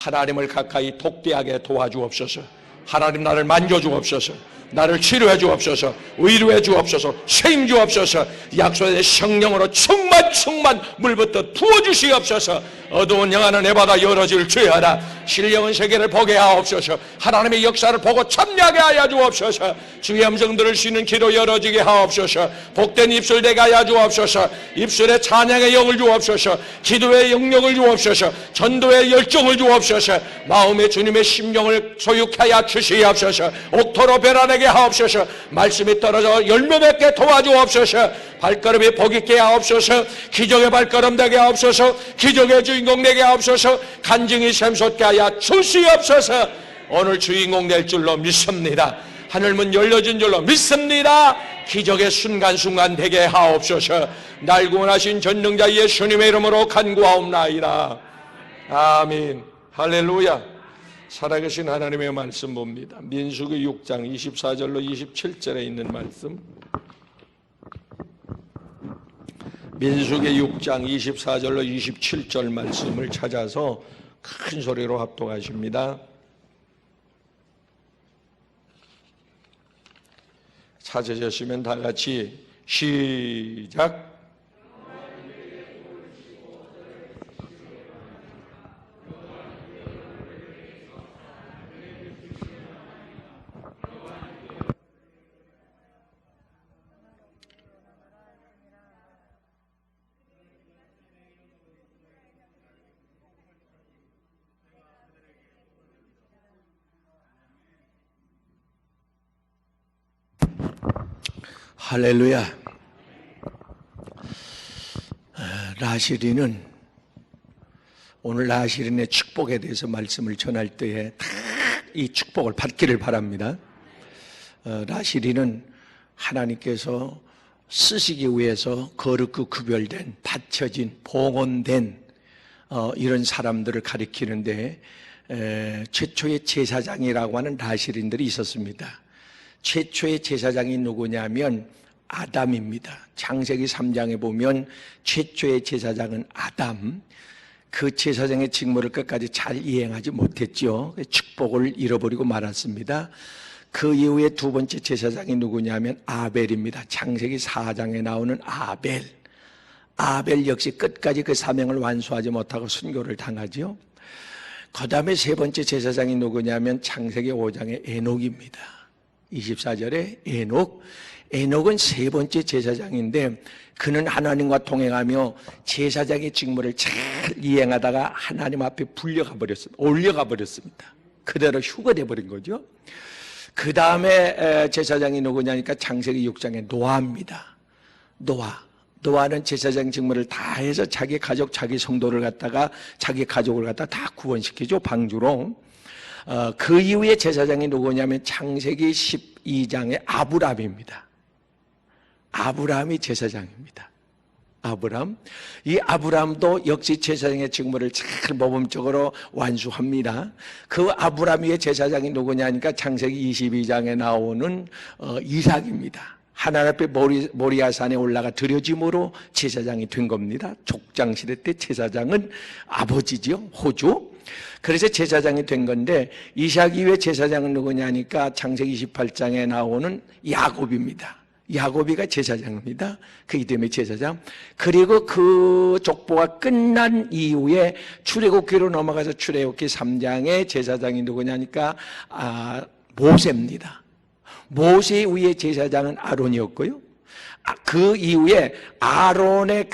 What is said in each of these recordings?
하나님을 가까이 독대하게 도와주옵소서. 하나님 나를 만져주옵소서. 나를 치료해 주옵소서. 위로해 주옵소서. 세임 주옵소서. 약속의 성령으로 충만 물부터 부어주시옵소서. 어두운 영안은 내바다 열어질 주여라. 신령한 세계를 보게 하옵소서. 하나님의 역사를 보고 참여하게 하여 주옵소서. 주의 음성 들을 수 있는 귀로 열어지게 하옵소서. 복된 입술 되게 하여 주옵소서. 입술에 찬양의 영을 주옵소서. 기도의 영역을 주옵소서. 전도의 열정을 주옵소서. 마음에 주님의 심령을 소유케 하여 주시옵소서. 옥토로 변화되게 하옵소서. 말씀이 떨어져 열매 맺게 도와주옵소서. 발걸음이 복 있게 하옵소서. 기적의 발걸음 되게 하옵소서. 기적의 주인공 되게 하옵소서. 간증이 샘솟게 하여 주시옵소서. 오늘 주인공 될 줄로 믿습니다. 하늘문 열려진 줄로 믿습니다. 기적의 순간순간 되게 하옵소서. 날 구원하신 전능자 예수님의 이름으로 간구하옵나이다. 아멘. 할렐루야. 살아계신 하나님의 말씀 봅니다. 민수기 6장 24절로 27절에 있는 말씀. 민수기 6장 24절로 27절 말씀을 찾아서 큰 소리로 합독하십니다. 찾으셨으면 다 같이 시작. 할렐루야. 라시리는 오늘 라시린의 축복에 대해서 말씀을 전할 때에 다 이 축복을 받기를 바랍니다. 라시리는 하나님께서 쓰시기 위해서 거룩고 구별된, 바쳐진, 봉헌된 이런 사람들을 가리키는데 최초의 제사장이라고 하는 라시린들이 있었습니다. 최초의 제사장이 누구냐면 아담입니다. 창세기 3장에 보면 최초의 제사장은 아담. 그 제사장의 직무를 끝까지 잘 이행하지 못했죠. 축복을 잃어버리고 말았습니다. 그 이후에 두 번째 제사장이 누구냐면 아벨입니다. 창세기 4장에 나오는 아벨. 아벨 역시 끝까지 그 사명을 완수하지 못하고 순교를 당하죠. 그 다음에 세 번째 제사장이 누구냐면 창세기 5장의 에녹입니다. 24절에 에녹. 에녹은 세 번째 제사장인데 그는 하나님과 동행하며 제사장의 직무를 잘 이행하다가 하나님 앞에 올려가 버렸습니다. 그대로 휴거돼 버린 거죠. 그 다음에 제사장이 누구냐니까 창세기 6장의 노아입니다. 노아는 제사장 직무를 다 해서 자기 가족, 자기 성도를 갖다가 자기 가족을 갖다 다 구원시키죠. 방주로. 그 이후에 제사장이 누구냐면 창세기 12장의 아브람입니다. 아브람이 제사장입니다. 이 아브람도 역시 제사장의 직무를 잘 모범적으로 완수합니다. 그 아브람 위에 제사장이 누구냐니까 창세기 22장에 나오는 이삭입니다. 하나님 앞에 모리아산에 올라가 드려짐으로 제사장이 된 겁니다. 족장시대 때 제사장은 아버지지요, 호주. 그래서 제사장이 된 건데 이삭 이후에 제사장은 누구냐니까 창세기 28장에 나오는 야곱입니다. 야곱이가 제사장입니다. 그 이름의 제사장. 그리고 그 족보가 끝난 이후에 출애굽기로 넘어가서 출애굽기 3장의 제사장이 누구냐니까 모세입니다. 모세 위의 제사장은 아론이었고요. 그 이후에 아론의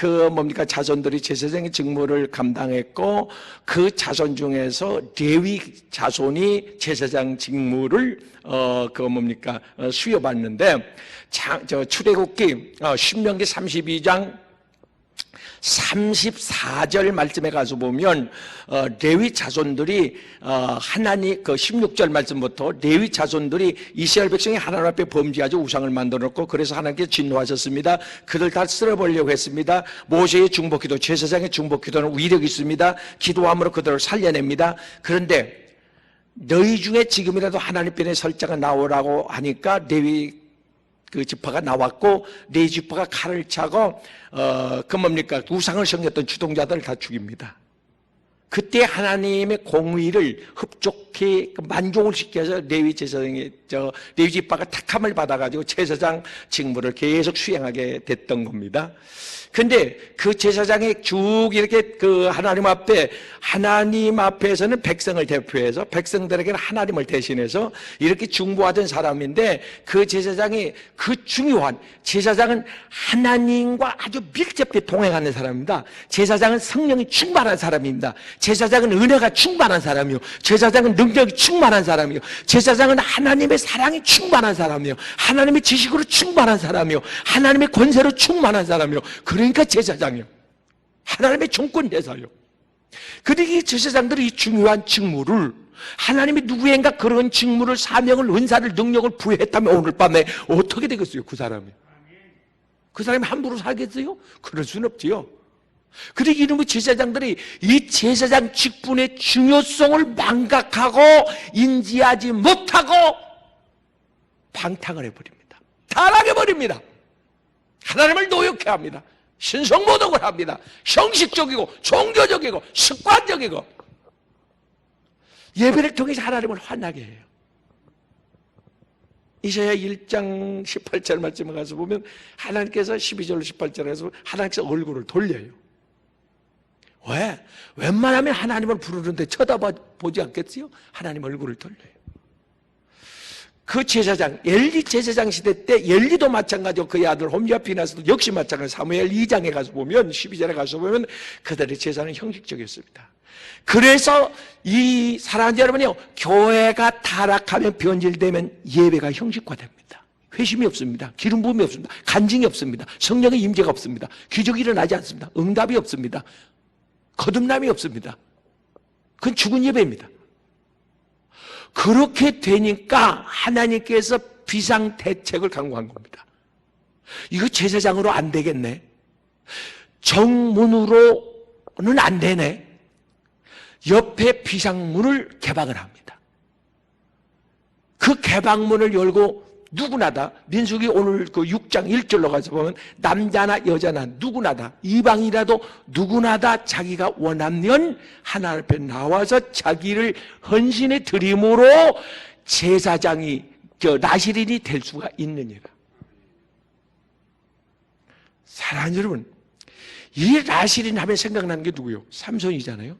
자손들이 제사장의 직무를 감당했고 그 자손 중에서 레위 자손이 제사장 직무를 수여받는데 출애굽기 신명기 32장 34절 말씀에 가서 보면 레위 자손들이 하나님 16절 말씀부터 레위 자손들이 이스라엘 백성이 하나님 앞에 범죄하죠. 우상을 만들어 놓고 그래서 하나님께 진노하셨습니다. 그들 다 쓸어버리려고 했습니다. 모세의 중보기도, 제사장의 중보기도는 위력이 있습니다. 기도함으로 그들을 살려냅니다. 그런데 너희 중에 지금이라도 하나님 편에 설자가 나오라고 하니까 레위 지파가 나왔고 네 지파가 칼을 차고 우상을 섬겼던 주동자들을 다 죽입니다. 그때 하나님의 공의를 흡족히 만족을 시켜서 레위 제사장이 레위 지파가 택함을 받아가지고 제사장 직무를 계속 수행하게 됐던 겁니다. 근데 그 제사장이 쭉 이렇게 그 하나님 앞에서는 백성을 대표해서 백성들에게는 하나님을 대신해서 이렇게 중보하던 사람인데, 그 제사장이 그 중요한, 제사장은 하나님과 아주 밀접히 동행하는 사람입니다. 제사장은 성령이 충만한 사람입니다. 제사장은 은혜가 충만한 사람이요, 제사장은 능력이 충만한 사람이요, 제사장은 하나님의 사랑이 충만한 사람이요, 하나님의 지식으로 충만한 사람이요, 하나님의 권세로 충만한 사람이요. 그러니까 제사장이요, 하나님의 종권 대사요. 그러니까 이 제사장들이 이 중요한 직무를, 하나님이 누구인가 그런 직무를, 사명을, 은사를, 능력을 부여했다면 오늘 밤에 어떻게 되겠어요? 그 사람이 함부로 살겠어요? 그럴 수는 없지요. 그러니까 이놈의 제사장들이 이 제사장 직분의 중요성을 망각하고 인지하지 못하고 방탕을 해버립니다. 타락해버립니다. 하나님을 노역해 합니다. 신성모독을 합니다. 형식적이고 종교적이고 습관적이고, 예배를 통해서 하나님을 환하게 해요. 이사야 1장 18절 말씀에 가서 보면 하나님께서 12절 18절에서 하나님께서 얼굴을 돌려요. 왜? 웬만하면 하나님을 부르는데 쳐다보지 않겠어요? 하나님 얼굴을 돌려요. 그 제사장, 엘리 제사장 시대 때 엘리도 마찬가지고 그의 아들 홈리와 비나스도 역시 마찬가지로 사무엘 2장에 가서 보면, 12절에 가서 보면 그들의 제사는 형식적이었습니다. 그래서 이 사랑하는 여러분이요, 교회가 타락하면, 변질되면 예배가 형식화됩니다. 회심이 없습니다. 기름 부음이 없습니다. 간증이 없습니다. 성령의 임재가 없습니다. 기적이 일어나지 않습니다. 응답이 없습니다. 거듭남이 없습니다. 그건 죽은 예배입니다. 그렇게 되니까 하나님께서 비상대책을 강구한 겁니다. 이거 제사장으로 안 되겠네, 정문으로는 안 되네, 옆에 비상문을 개방을 합니다. 그 개방문을 열고 누구나 다, 민수기 오늘 그 6장 1절로 가서 보면 남자나 여자나 누구나 다, 이방이라도 누구나 다 자기가 원하면 하나님 앞에 나와서 자기를 헌신해 드림으로 제사장이, 나시린이 될 수가 있느니라. 사랑하는 여러분, 이 나시린 하면 생각나는 게 누구요? 삼손이잖아요.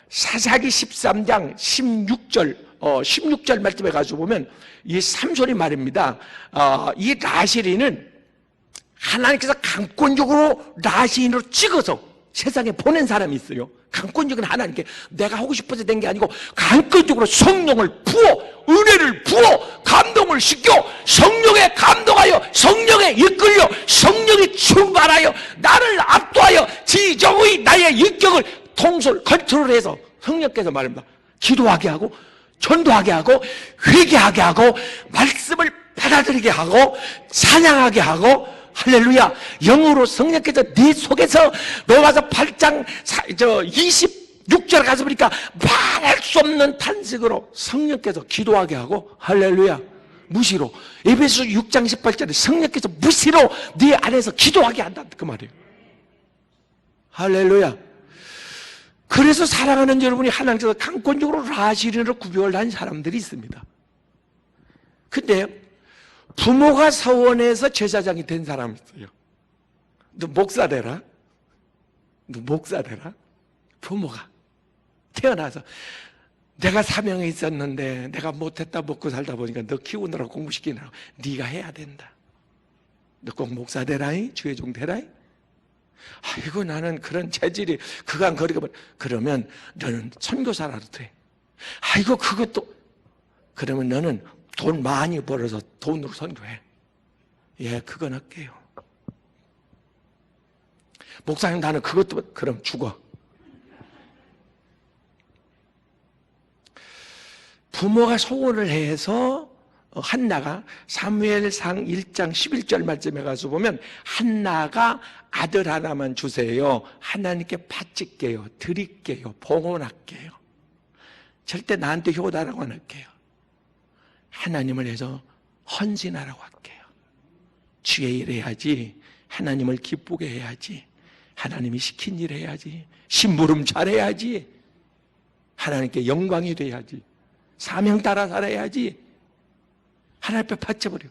사사기 13장 16절 말씀에 가서 보면 이 삼손이 말입니다. 이 라시린은 하나님께서 강권적으로 라시린으로 찍어서 세상에 보낸 사람이 있어요. 강권적인 하나님께 내가 하고 싶어서 된 게 아니고 강권적으로 성령을 부어, 은혜를 부어, 감동을 시켜, 성령에 감동하여, 성령에 이끌려, 성령이 충만하여 나를 압도하여 지정의 나의 인격을 컨트롤해서 성령께서 말합니다. 기도하게 하고, 전도하게 하고, 회개하게 하고, 말씀을 받아들이게 하고, 찬양하게 하고, 할렐루야. 영으로 성령께서 네 속에서, 로마서 8장 26절 가서 보니까 말할 수 없는 탄식으로 성령께서 기도하게 하고, 할렐루야. 무시로, 에베소 6장 18절에 성령께서 무시로 네 안에서 기도하게 한다, 그 말이에요. 할렐루야. 그래서 사랑하는 여러분이 하나님께서 강권적으로 라시린으로 구별한 사람들이 있습니다. 근데 부모가 서원해서 제사장이 된 사람이 있어요. 너 목사 되라? 너 목사 되라? 부모가 태어나서 내가 사명이 있었는데 내가 못했다, 먹고 살다 보니까 너 키우느라고 공부시키느라고 네가 해야 된다. 너 꼭 목사 되라이? 주의 종 되라이? 아이고, 나는 그런 체질이 그간 거리가, 그러면 너는 선교사라도 돼. 아이고, 그것도, 그러면 너는 돈 많이 벌어서 돈으로 선교해. 예, 그건 할게요. 목사님, 나는 그것도, 그럼 죽어. 부모가 소원을 해서 한나가 사무엘상 1장 11절 말씀에 가서 보면 한나가 아들 하나만 주세요. 하나님께 바칠게요. 드릴게요. 봉헌할게요. 절대 나한테 효다라고 안 할게요. 하나님을 해서 헌신하라고 할게요. 주의 일 해야지. 하나님을 기쁘게 해야지. 하나님이 시킨 일 해야지. 심부름 잘해야지. 하나님께 영광이 돼야지. 사명 따라 살아야지. 하나님 앞에 바쳐버려.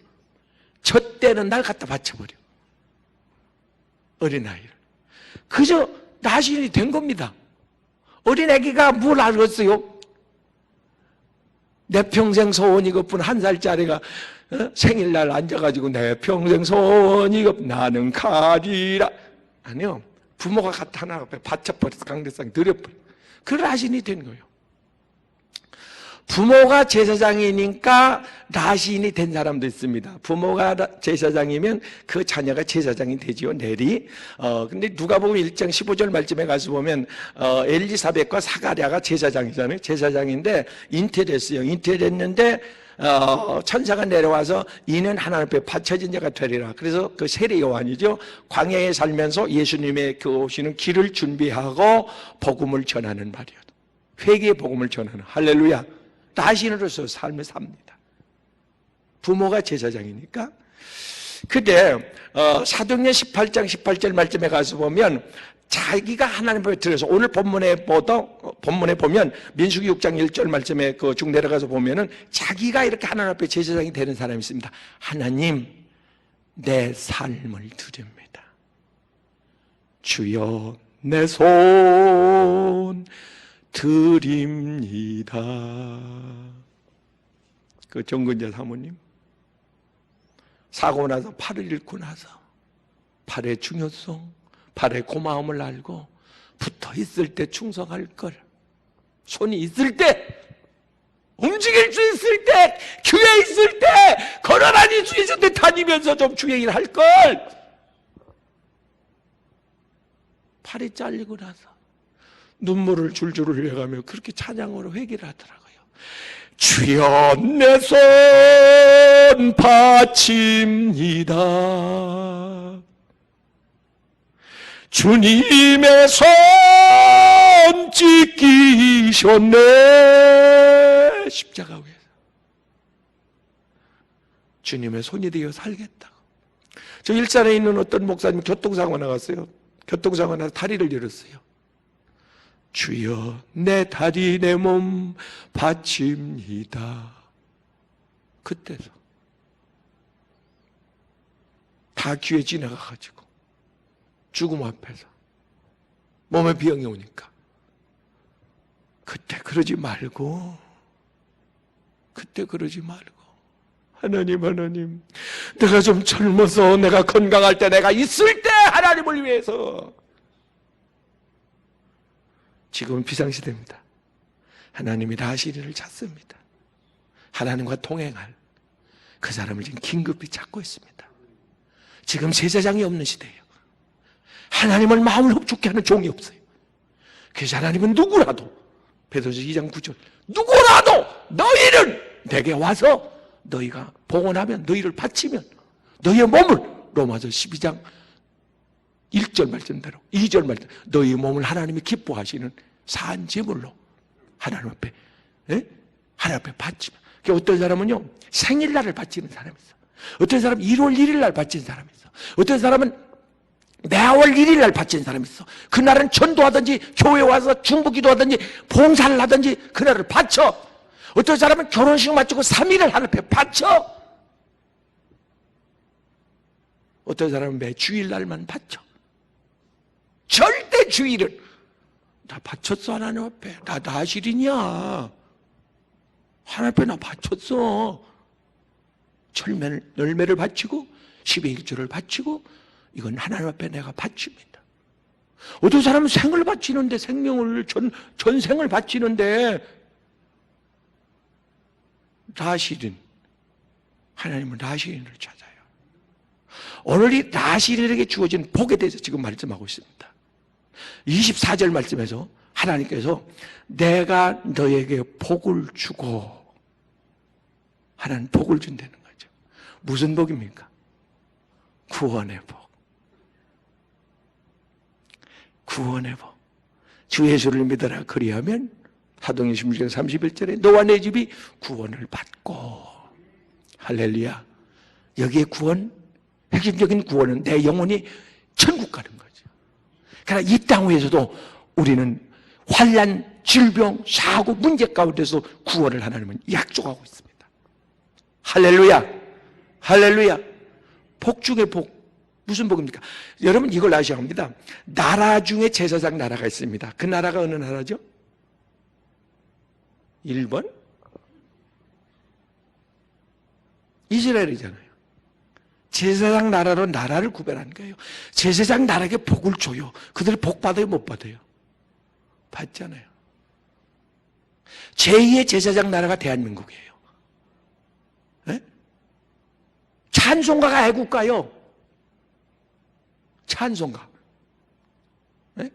저 때는 날 갖다 바쳐버려. 어린아이를. 그저 나신이 된 겁니다. 어린애기가 뭘 알겠어요? 내 평생 소원 이것뿐. 1살짜리가 생일날 앉아가지고 내 평생 소원 이것 나는 가리라. 아니요. 부모가 갖다 하나 앞에 바쳐버려서 강대상 들여버려. 그 나신이 된 거예요. 부모가 제사장이니까 나신이 된 사람도 있습니다. 부모가 제사장이면 그 자녀가 제사장이 되지요, 내리. 근데 누가복음 1장 15절 말씀에 가서 보면 엘리사벳과 사가랴가 제사장이잖아요. 제사장인데 잉태됐어요. 잉태됐는데 천사가 내려와서 이는 하나님 앞에 바쳐진 자가 되리라. 그래서 그 세례 요한이죠. 광야에 살면서 예수님의 그 오시는 길을 준비하고 복음을 전하는 말이에요. 회개의 복음을 전하는. 할렐루야. 나신으로서 삶을 삽니다. 부모가 제사장이니까. 근데 사도행전 18장 18절 말씀에 가서 보면 자기가 하나님 앞에 들어서 오늘 본문에 보면 민수기 6장 1절 말씀에 그 쭉 내려가서 보면은 자기가 이렇게 하나님 앞에 제사장이 되는 사람이 있습니다. 하나님, 내 삶을 드립니다. 주여, 내 손 드립니다. 그 정근자 사모님 사고 나서 팔을 잃고 나서 팔의 중요성, 팔의 고마움을 알고 붙어 있을 때 충성할 걸, 손이 있을 때, 움직일 수 있을 때, 교회에 있을 때, 걸어다닐 수 있을 때 다니면서 좀 주의 일 할 걸. 팔이 잘리고 나서 눈물을 줄줄 흘려가며 그렇게 찬양으로 회개를 하더라고요. 주여, 내 손 바칩니다. 주님의 손 찢기셨네. 십자가 위에서 주님의 손이 되어 살겠다고. 저 일산에 있는 어떤 목사님 교통사고 나갔어요. 교통사고 나서 다리를 잃었어요. 주여, 내 다리 내 몸 바칩니다. 그때서 다 귀에 지나가가지고 죽음 앞에서 몸에 병이 오니까 그때 그러지 말고, 하나님, 내가 좀 젊어서 내가 건강할 때, 내가 있을 때 하나님을 위해서. 지금은 비상시대입니다. 하나님이 나시리를 찾습니다. 하나님과 동행할 그 사람을 지금 긴급히 찾고 있습니다. 지금 제사장이 없는 시대예요. 하나님을 마음을 흡족해 하는 종이 없어요. 그래서 하나님은 누구라도, 베드로서 2장 9절, 누구라도 너희는 내게 와서 너희가 봉헌하면, 너희를 바치면 너희의 몸을, 로마서 12장 1절 말씀대로 2절 말씀, 너희 몸을 하나님이 기뻐하시는 산 제물로 하나님 앞에, 하나님 앞에 바치면. 어떤 사람은요 생일날을 바치는 사람이 있어. 어떤 사람은 1월 1일 날 바치는 사람이 있어. 어떤 사람은 매월 1일 날 바치는 사람이 있어. 그날은 전도하든지 교회 와서 중보기도 하든지 봉사를 하든지 그날을 바쳐. 어떤 사람은 결혼식 마치고 3일을 하나님 앞에 바쳐. 어떤 사람은 매 주일날만 바쳐. 절대 주일은 나 바쳤어. 하나님 앞에 나 나실이냐, 하나님 앞에 나 바쳤어. 열매를 바치고 10의 1조를 바치고, 이건 하나님 앞에 내가 바칩니다. 어떤 사람은 생을 바치는데, 생명을 전생을 바치는데, 나실인, 하나님은 나실인을 찾아요. 오늘 이 나실인에게 주어진 복에 대해서 지금 말씀하고 있습니다. 24절 말씀에서 하나님께서 내가 너에게 복을 주고, 하나님 복을 준다는 거죠. 무슨 복입니까? 구원의 복. 구원의 복. 주 예수를 믿어라. 그리하면 사도행전 16장 31절에 너와 내 집이 구원을 받고. 할렐루야. 여기에 구원, 핵심적인 구원은 내 영혼이 천국 가는 거죠. 그러나 이 땅 위에서도 우리는 환난, 질병, 사고, 문제 가운데서 구원을 하나님은 약속하고 있습니다. 할렐루야, 할렐루야. 복 중에 복. 무슨 복입니까? 여러분 이걸 아셔야 합니다. 나라 중에 제사장 나라가 있습니다. 그 나라가 어느 나라죠? 1번? 이스라엘이잖아요. 제사장 나라로 나라를 구별한 거예요. 제사장 나라에게 복을 줘요. 그들이 복 받아요, 못 받아요? 받잖아요. 제2의 제사장 나라가 대한민국이에요. 네? 찬송가가 애국가요. 찬송가. 네?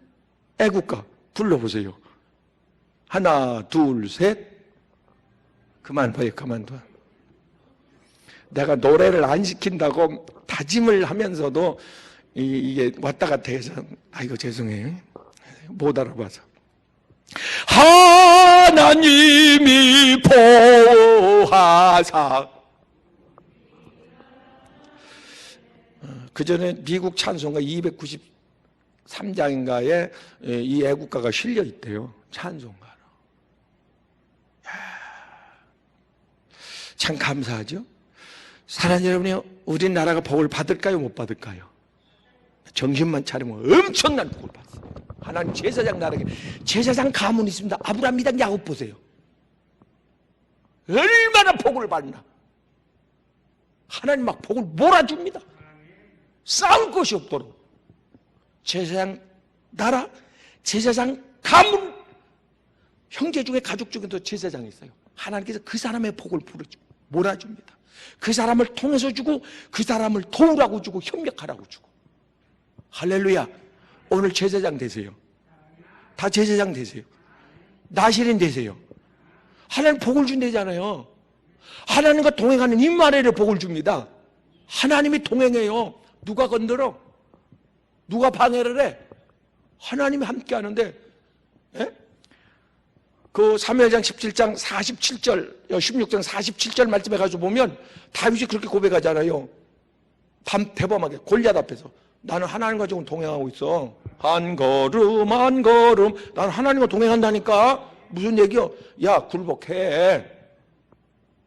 애국가 불러보세요. 하나, 둘, 셋. 그만둬요, 그만둬. 내가 노래를 안 시킨다고 다짐을 하면서도 이게 왔다 갔다 해서 아이고 죄송해요. 못 알아봐서. 하나님이 보호하사. 그 전에 미국 찬송가 293장인가에 이 애국가가 실려 있대요. 찬송가로. 참 감사하죠. 사랑하는 여러분이 우리나라가 복을 받을까요, 못 받을까요? 정신만 차리면 엄청난 복을 받습니다. 하나님 제사장 나라에 제사장 가문이 있습니다. 아브라함, 이삭, 야곱 보세요. 얼마나 복을 받나. 하나님 막 복을 몰아줍니다. 싸울 것이 없도록. 제사장 나라, 제사장 가문. 형제 중에 가족 중에도 제사장이 있어요. 하나님께서 그 사람의 복을 몰아줍니다. 그 사람을 통해서 주고 그 사람을 도우라고 주고 협력하라고 주고. 할렐루야. 오늘 제사장 되세요. 다 제사장 되세요. 나시린 되세요. 하나님 복을 준대잖아요. 하나님과 동행하는 임마누엘의 복을 줍니다. 하나님이 동행해요. 누가 건드려? 누가 방해를 해? 하나님이 함께 하는데. 예? 그 사무엘상 17장 47절, 16장 47절 말씀에 가서 보면 다윗이 그렇게 고백하잖아요. 대범하게 골리앗 앞에서 나는 하나님과 지금 동행하고 있어. 한 걸음 한 걸음 나는 하나님과 동행한다니까. 무슨 얘기요? 야 굴복해.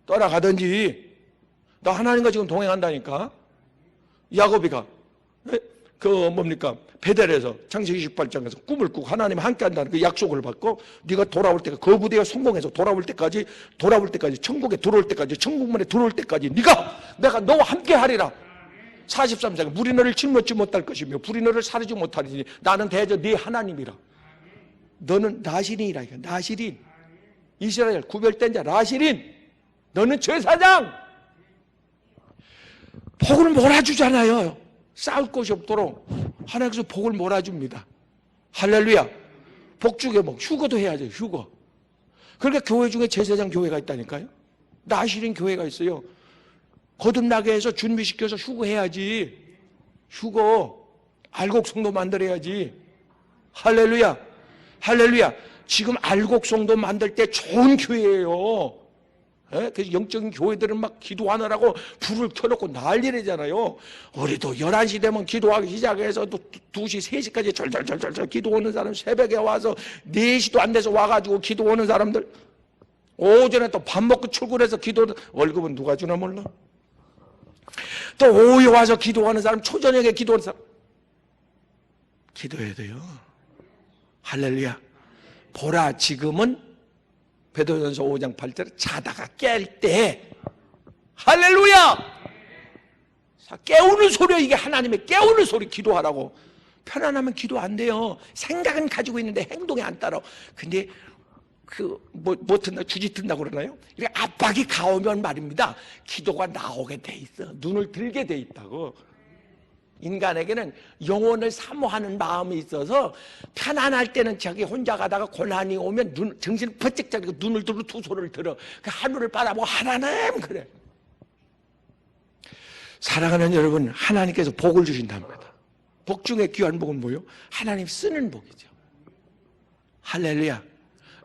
떠나가든지. 나 하나님과 지금 동행한다니까. 야곱이가 그 뭡니까? 베델에서 창세기 28장에서 꿈을 꾸고 하나님 함께 한다는 그 약속을 받고 네가 돌아올 때까지 그 부대가 성공해서 돌아올 때까지 천국에 들어올 때까지 천국문에 들어올 때까지 내가 너와 함께 하리라. 43장에 물이 너를 짊어지지 못할 것이며 불이 너를 사르지 못하리니 나는 대저 네 하나님이라. 너는 나시린이라. 나시린. 이스라엘 구별된 자 나시린. 너는 제사장. 복을 몰아주잖아요. 싸울 것이 없도록 하나님께서 복을 몰아줍니다. 할렐루야. 복주게 복. 휴거도 해야죠. 휴거. 그러니까 교회 중에 제사장 교회가 있다니까요. 나시린 교회가 있어요. 거듭나게 해서 준비시켜서 휴거해야지. 휴거. 알곡성도 만들어야지. 할렐루야. 할렐루야. 지금 알곡성도 만들 때 좋은 교회예요. 그래서 영적인 교회들은 막 기도하느라고 불을 켜놓고 난리래잖아요. 우리도 11시 되면 기도하기 시작해서 또 2시, 3시까지 절절절절 기도 오는 사람, 새벽에 와서 4시도 안 돼서 와가지고 기도 오는 사람들, 오전에 또 밥 먹고 출근해서 기도, 월급은 누가 주나 몰라. 또 오후에 와서 기도하는 사람, 초저녁에 기도하는 사람. 기도해야 돼요. 할렐루야. 보라 지금은 베드로전서 5장 8절에 자다가 깰 때. 할렐루야. 깨우는 소리야. 이게 하나님의 깨우는 소리. 기도하라고. 편안하면 기도 안 돼요. 생각은 가지고 있는데 행동이 안 따라. 근데 뭐 튼다 주지 튼다 그러나요? 이렇게 압박이 가오면 말입니다. 기도가 나오게 돼 있어. 눈을 들게 돼 있다고. 인간에게는 영혼을 사모하는 마음이 있어서 편안할 때는 자기 혼자 가다가 곤란이 오면 정신을 번쩍 차리고 눈을 들고 두 손을 들어. 그 하늘을 바라보고 하나님 그래. 사랑하는 여러분, 하나님께서 복을 주신답니다. 복 중에 귀한 복은 뭐예요? 하나님 쓰는 복이죠. 할렐루야.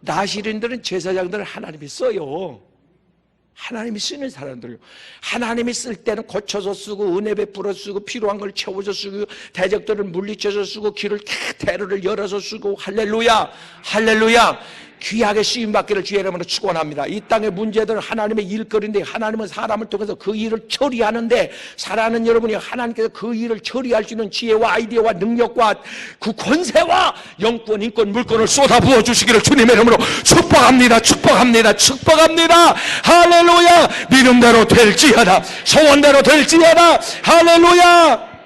나시린들은 제사장들을 하나님이 써요. 하나님이 쓰는 사람들이요. 하나님이 쓸 때는 고쳐서 쓰고 은혜 베풀어 쓰고 필요한 걸 채워서 쓰고 대적들을 물리쳐서 쓰고 길을 대로를 열어서 쓰고 할렐루야 할렐루야. 귀하게 쓰임받기를 주의 이름으로 축원합니다. 이 땅의 문제들은 하나님의 일거리인데 하나님은 사람을 통해서 그 일을 처리하는데 사랑하는 여러분이 하나님께서 그 일을 처리할 수 있는 지혜와 아이디어와 능력과 그 권세와 영권, 인권, 물권을 쏟아부어 주시기를 주님의 이름으로 축복합니다. 축복합니다. 축복합니다. 할렐루야. 믿음대로 될지어다. 소원대로 될지어다. 할렐루야.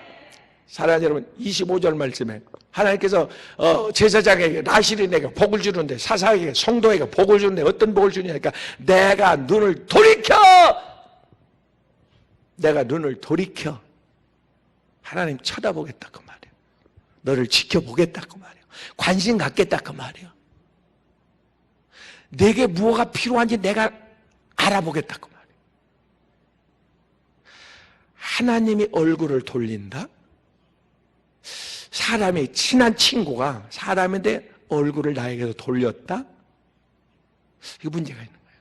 사랑하는 여러분, 25절 말씀에 하나님께서 제사장에게 라실인에게 복을 주는데 사사에게 성도에게 복을 주는데 어떤 복을 주냐니까 내가 눈을 돌이켜 하나님 쳐다보겠다고 말이에요. 너를 지켜보겠다고 말이에요. 관심 갖겠다고 말이에요. 내게 무엇가 필요한지 내가 알아보겠다고 말이에요. 하나님이 얼굴을 돌린다? 사람이 친한 친구가 사람인데 얼굴을 나에게서 돌렸다? 이게 문제가 있는 거예요.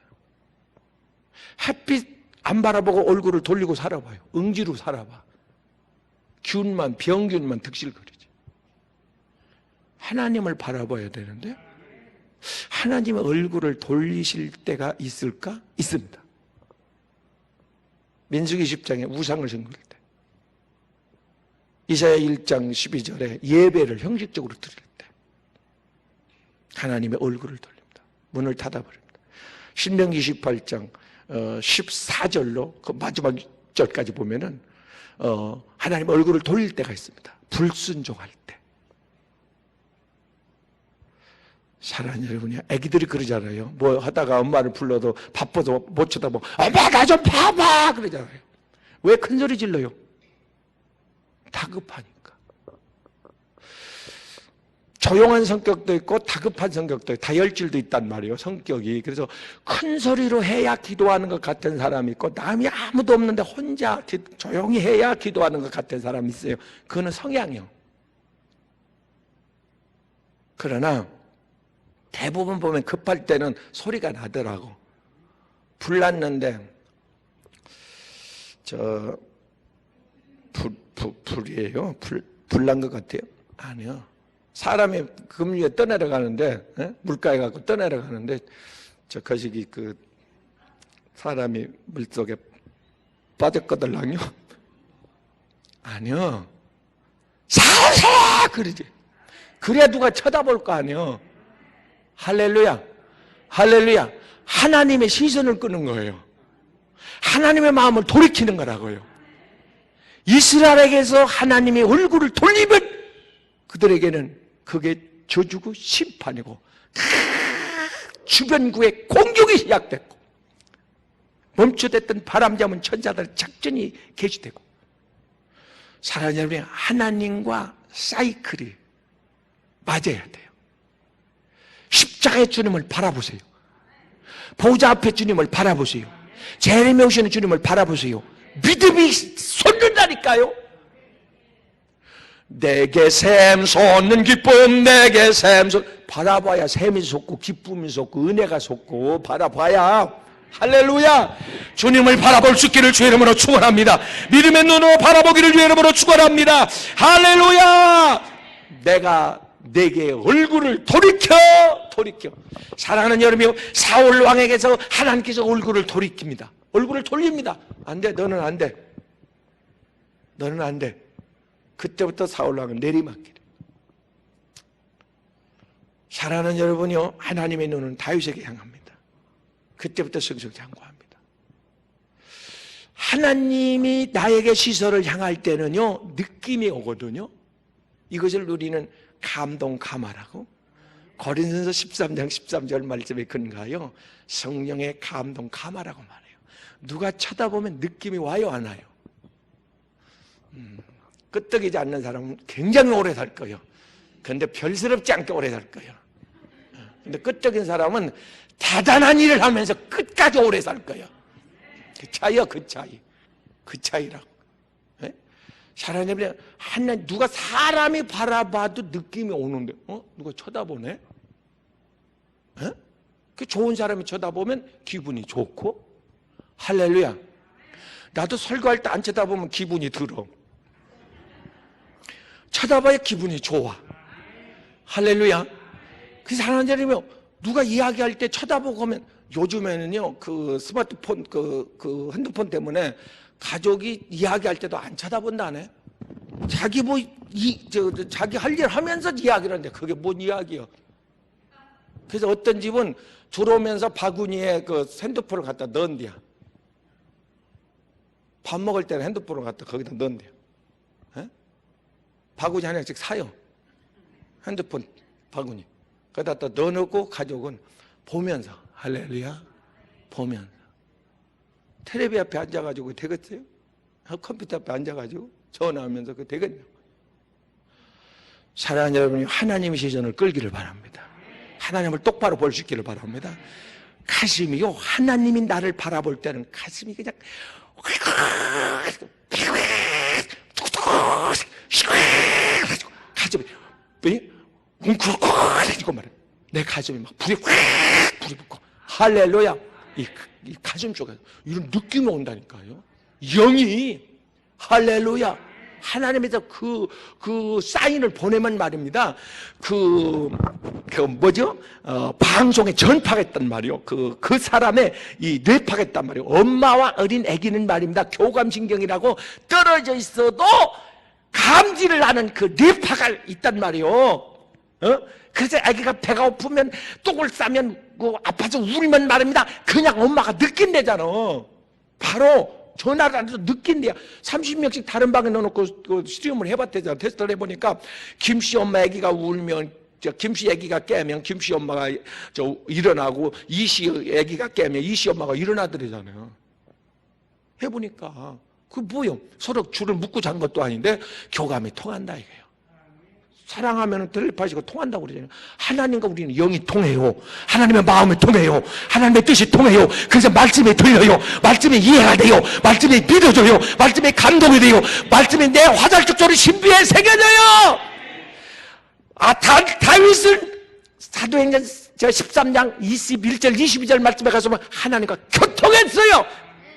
햇빛 안 바라보고 얼굴을 돌리고 살아봐요. 응지로 살아봐. 균만 병균만 득실거리지. 하나님을 바라봐야 되는데 하나님의 얼굴을 돌리실 때가 있을까? 있습니다. 민수기 10장에 우상을 섬길 때 이사야 1장 12절에 예배를 형식적으로 드릴 때 하나님의 얼굴을 돌립니다. 문을 닫아버립니다. 신명기 28장 14절로 그 마지막 절까지 보면은 하나님의 얼굴을 돌릴 때가 있습니다. 불순종할 때. 사랑하는 여러분이 애기들이 그러잖아요. 뭐 하다가 엄마를 불러도 바빠서 못 쳐다보고 엄마 나 좀 봐봐 그러잖아요. 왜 큰 소리 질러요? 다급하니까. 조용한 성격도 있고 다급한 성격도 있고 다혈질도 있단 말이에요. 성격이. 그래서 큰 소리로 해야 기도하는 것 같은 사람이 있고 남이 아무도 없는데 혼자 조용히 해야 기도하는 것 같은 사람이 있어요. 그거는 성향이요. 그러나 대부분 보면 급할 때는 소리가 나더라고. 불 났는데 불이에요? 불난 것 같아요? 아니요. 사람이 금리에 떠내려가는데, 물가에 갖고 떠내려가는데, 저 거시기 사람이 물속에 빠졌거들랑요? 아니요. 살살! 그러지. 그래야 누가 쳐다볼 거 아니요. 할렐루야. 할렐루야. 하나님의 시선을 끄는 거예요. 하나님의 마음을 돌이키는 거라고요. 이스라엘에게서 하나님의 얼굴을 돌리면 그들에게는 그게 저주고 심판이고 주변국의 공격이 시작됐고 멈춰댔던 바람 잡은 천사들 작전이 개시되고 사랑하는 여러분이 하나님과 사이클이 맞아야 돼요. 십자가의 주님을 바라보세요. 보좌 앞에 주님을 바라보세요. 재림에 오시는 주님을 바라보세요. 믿음이 솟는다니까요. 내게 샘 솟는 기쁨 내게 샘 바라봐야 샘이 솟고 기쁨이 솟고 은혜가 솟고 바라봐야 할렐루야. 주님을 바라볼 수 있기를 주의 이름으로 축원합니다. 믿음의 눈으로 바라보기를 주의 이름으로 축원합니다. 할렐루야. 내가 내게 얼굴을 돌이켜 사랑하는 여러분이요, 사울 왕에게서 하나님께서 얼굴을 돌이킵니다. 얼굴을 돌립니다. 안 돼. 너는 안 돼. 너는 안 돼. 그때부터 사울 왕은 내리막길. 사랑하는 여러분이요, 하나님의 눈은 다윗에게 향합니다. 그때부터 승승장구합니다. 하나님이 나에게 시선을 향할 때는요, 느낌이 오거든요. 이것을 우리는 감동 감화라고, 고린도전서 13장 13절 말씀에 근거하여 성령의 감동 감화라고 말해요. 누가 쳐다보면 느낌이 와요, 안 와요? 끄떡이지 않는 사람은 굉장히 오래 살 거예요. 그런데 별스럽지 않게 오래 살 거예요. 근데 끄떡인 사람은 대단한 일을 하면서 끝까지 오래 살 거예요. 그 차이요, 그 차이. 그 차이라고. 네? 사랑하는 하나님, 누가 사람이 바라봐도 느낌이 오는데, 누가 쳐다보네? 네? 그 좋은 사람이 쳐다보면 기분이 좋고, 할렐루야. 나도 설교할 때 안 쳐다보면 기분이 들어. 쳐다봐야 기분이 좋아. 할렐루야. 그래서 하나님이 누가 이야기할 때 쳐다보고 하면, 요즘에는요 그 스마트폰 그 핸드폰 때문에 가족이 이야기할 때도 안 쳐다본다네. 자기 자기 할 일 하면서 이야기를 하는데 그게 뭔 이야기야. 그래서 어떤 집은 들어오면서 바구니에 그 핸드폰을 갖다 넣은대야. 밥 먹을 때는 핸드폰을 갖다 거기다 넣은대요. 바구니 하나씩 사요. 핸드폰 바구니. 거기다 또 넣어놓고 가족은 보면서, 할렐루야, 보면서. 텔레비 앞에 앉아가지고 되겠어요? 컴퓨터 앞에 앉아가지고 전화하면서 그 되겠냐? 사랑하는 여러분이 하나님의 시선을 끌기를 바랍니다. 하나님을 똑바로 볼 수 있기를 바랍니다. 가슴이요, 하나님이 나를 바라볼 때는 가슴이 그냥 가슴이 웅크러지고 말이야. 내 가슴이 막 불이 붙고, 할렐루야. 이 가슴 속에서 이런 느낌이 온다니까요. 영이, 할렐루야. 하나님에서 그 사인을 보내면 말입니다. 방송에 전파했단 말이요. 그 사람의 이 뇌파겠단 말이요. 엄마와 어린 아기는 말입니다. 교감신경이라고 떨어져 있어도 감지를 하는 그 뇌파가 있단 말이요. 그래서 아기가 배가 고프면 똥을 싸면 아파서 울면 말입니다. 그냥 엄마가 느낀대잖아. 바로 전화를 안 해서 느낀대요. 30명씩 다른 방에 넣어놓고 실험을 해봤대잖아. 테스트를 해보니까 김씨 엄마 아기가 울면, 김씨 아기가 깨면 김씨 엄마가 일어나고, 이씨 아기가 깨면 이씨 엄마가 일어나더래잖아요. 해보니까 그 뭐요? 서로 줄을 묶고 잔 것도 아닌데 교감이 통한다 이거예요. 사랑하면 텔레파시가 통한다고 그러잖아요. 하나님과 우리는 영이 통해요. 하나님의 마음이 통해요. 하나님의 뜻이 통해요. 그래서 말씀이 들려요. 말씀이 이해가 돼요. 말씀이 믿어져요. 말씀이 감동이 돼요. 말씀이 내 화살적 소리 신비에 새겨져요. 다윗은 사도행전 13장 21절 22절 말씀에 가서 하나님과 교통했어요.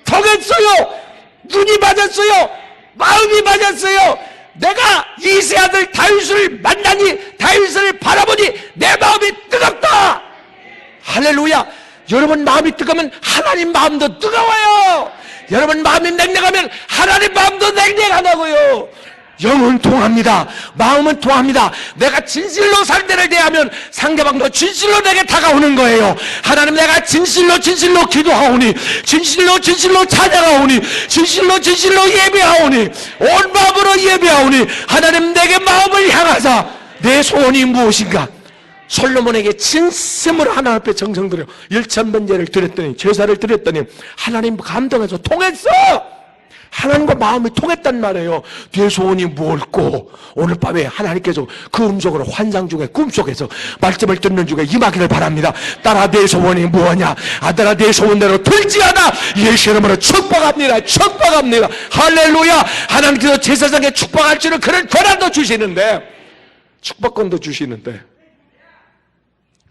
통했어요. 눈이 맞았어요. 마음이 맞았어요. 내가 이세 아들 다윗을 만나니, 다윗을 바라보니 내 마음이 뜨겁다. 할렐루야. 여러분 마음이 뜨거우면 하나님 마음도 뜨거워요. 여러분 마음이 냉랭하면 하나님 마음도 냉랭하다고요. 영은 통합니다. 마음은 통합니다. 내가 진실로 상대를 대하면 상대방도 진실로 내게 다가오는 거예요. 하나님, 내가 진실로 기도하오니, 진실로 찬양하오니, 진실로 예배하오니, 온 마음으로 예배하오니, 하나님 내게 마음을 향하사 내 소원이 무엇인가? 솔로몬에게 진심으로 하나님 앞에 정성 들여 1,000번제를 드렸더니, 제사를 드렸더니 하나님 감동해서 통했어. 하나님과 마음이 통했단 말이에요. 내 소원이 뭘꼬? 오늘 밤에 하나님께서 그 음성으로 환상 중에 꿈속에서 말씀을 듣는 중에 임하기를 바랍니다. 딸아, 내 소원이 뭐냐? 아들아, 내 소원대로 들지어다. 예수 이름으로 축복합니다. 할렐루야. 하나님께서 제사장에 축복할 수 있는 그런 권한도 주시는데, 축복권도 주시는데,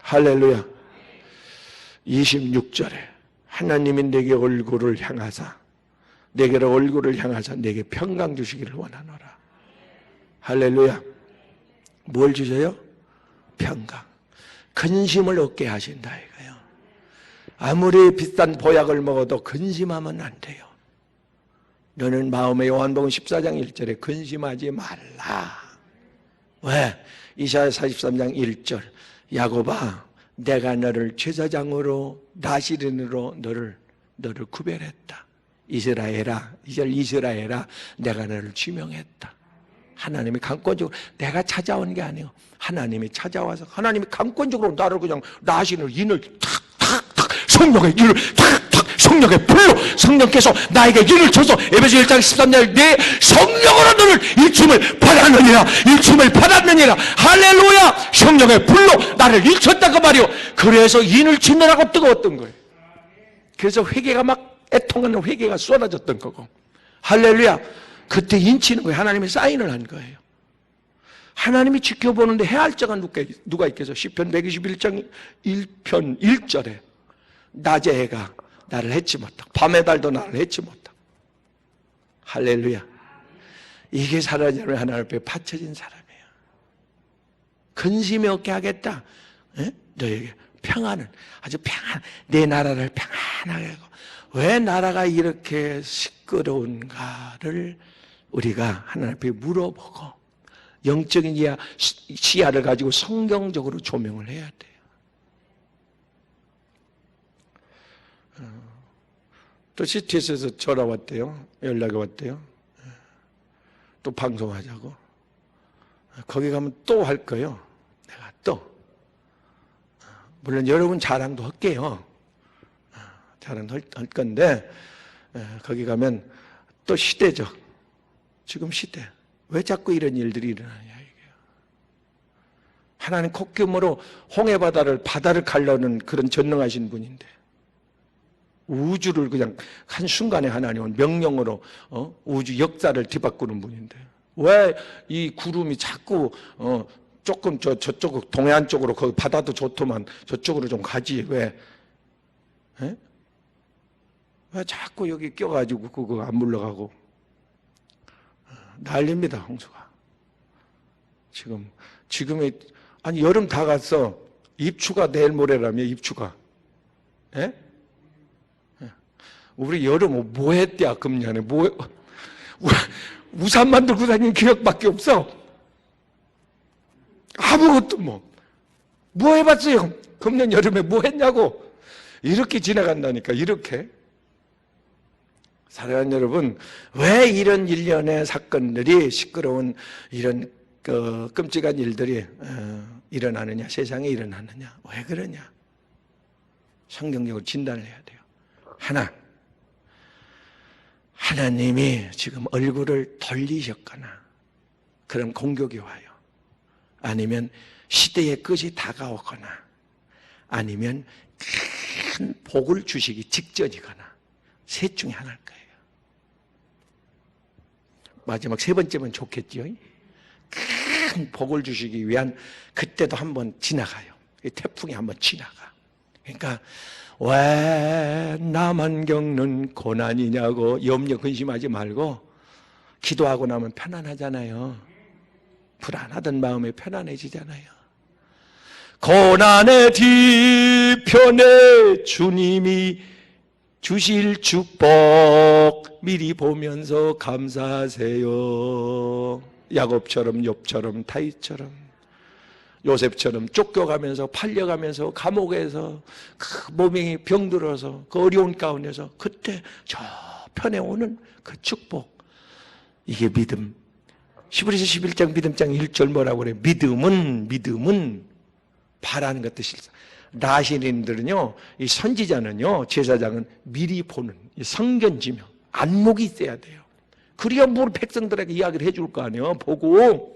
할렐루야. 26절에 하나님이 내게 얼굴을 향하사, 내게로 얼굴을 향하사 내게 평강 주시기를 원하노라. 할렐루야. 뭘 주세요? 평강. 근심을 얻게 하신다 이거예요. 아무리 비싼 보약을 먹어도 근심하면 안 돼요. 너는 마음에, 요한복음 14장 1절에 근심하지 말라. 왜? 이사야 43장 1절, 야곱아, 내가 너를 제사장으로 나시린으로 너를 구별했다. 이스라엘아, 내가 너를 지명했다. 하나님이 강권적으로, 내가 찾아온 게 아니에요. 하나님이 찾아와서, 하나님이 강권적으로 나를 그냥 나시는 인을 탁탁탁, 성령의 인을 탁탁, 성령의 불로, 성령께서 나에게 인을 줘서 에베소 1장 13절 내 성령으로 너를 일침을 받았느니라. 할렐루야. 성령의 불로 나를 일쳤다고 말이요. 그래서 인을 짓느라고 뜨거웠던 거예요. 그래서 회개가 막 애통하는 회개가 쏟아졌던 거고, 할렐루야. 그때 인치는 거예요. 하나님이 사인을 한 거예요. 하나님이 지켜보는데 해할 자가 누가 있겠어? 시편 121장 1편 1절에 낮에 해가 나를 해치 못하고 밤의 달도 나를 해치 못하고. 할렐루야. 이게 사라지는 하나님 앞에 바쳐진 사람이에요. 근심이 없게 하겠다. 에? 너에게 평안을, 아주 내 나라를 평안하게 하고. 왜 나라가 이렇게 시끄러운가를 우리가 하나님 앞에 물어보고 영적인 시야를 가지고 성경적으로 조명을 해야 돼요. 또 CTS에서 전화 왔대요. 연락이 왔대요. 또 방송하자고. 거기 가면 또 할 거예요. 내가 또. 물론 여러분 자랑도 할게요. 자랑도 할 건데 거기 가면 또 시대적. 지금 시대. 왜 자꾸 이런 일들이 일어나냐 이게요. 하나님 콧김으로 홍해바다를 바다를 가르는 전능하신 분인데 우주를 그냥 한순간에 하나님은 명령으로 우주 역사를 뒤바꾸는 분인데 왜 이 구름이 자꾸 조금 저쪽 동해안 쪽으로 거기 바다도 좋더만 저쪽으로 좀 가지 왜? 에? 왜 자꾸 여기 껴가지고 그거 안 물러가고 난립니다 홍수가. 지금에 아니 여름 다 갔어. 입추가 내일 모레라며 입추가. 에? 우리 여름 뭐 했대야 금년에 우산만 들고 다니는 기억밖에 없어. 아무것도 뭐 해봤어요? 금년 여름에 뭐 했냐고. 이렇게 지나간다니까 이렇게. 사랑하는 여러분, 왜 이런 일련의 사건들이 시끄러운 이런 끔찍한 일들이 일어나느냐, 세상에 일어나느냐, 왜 그러냐? 성경적으로 진단을 해야 돼요. 하나님이 지금 얼굴을 돌리셨거나 그런 공격이 와요. 아니면 시대의 끝이 다가오거나 아니면 큰 복을 주시기 직전이거나 셋 중에 하나일 거예요. 마지막 세 번째면 좋겠지요. 큰 복을 주시기 위한 그때도 한번 지나가요. 태풍이 한번 지나가. 그러니까 왜 나만 겪는 고난이냐고 염려 근심하지 말고 기도하고 나면 편안하잖아요. 불안하던 마음이 편안해지잖아요. 고난의 뒤편에 주님이 주실 축복 미리 보면서 감사하세요. 야곱처럼 욥처럼 다윗처럼 요셉처럼 쫓겨가면서 팔려가면서 감옥에서 그 몸이 병들어서 그 어려운 가운데서 그때 저 편에 오는 그 축복, 이게 믿음. 히브리서 11장 믿음장 1절 뭐라고 그래요? 믿음은 바라는 것 뜻이 있어. 나시린들은요, 이 선지자는요, 제사장은 미리 보는 이 성견지명, 안목이 있어야 돼요. 그래야 뭘 백성들에게 이야기를 해줄 거 아니에요. 보고.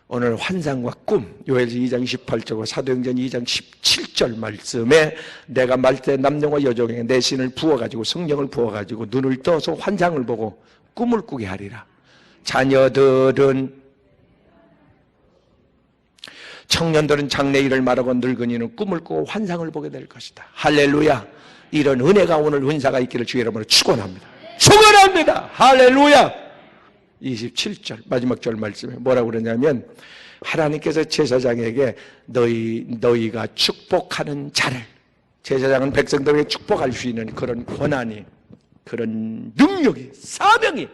오늘 환상과 꿈, 요엘서 2장 28절과 사도행전 2장 17절 말씀에 내가 말세 남녀와 여종에게 내 신을 부어가지고 성령을 부어가지고 눈을 떠서 환상을 보고 꿈을 꾸게 하리라. 자녀들은 청년들은 장래일을 말하고 늙은이는 꿈을 꾸고 환상을 보게 될 것이다. 할렐루야. 이런 은혜가 오늘 은사가 있기를 주의 이름으로 축원합니다. 축원합니다. 할렐루야. 27절 마지막 절 말씀에 뭐라고 그러냐면 하나님께서 제사장에게 너희가 축복하는 자를, 제사장은 백성들에게 축복할 수 있는 그런 권한이, 그런 능력이, 사명이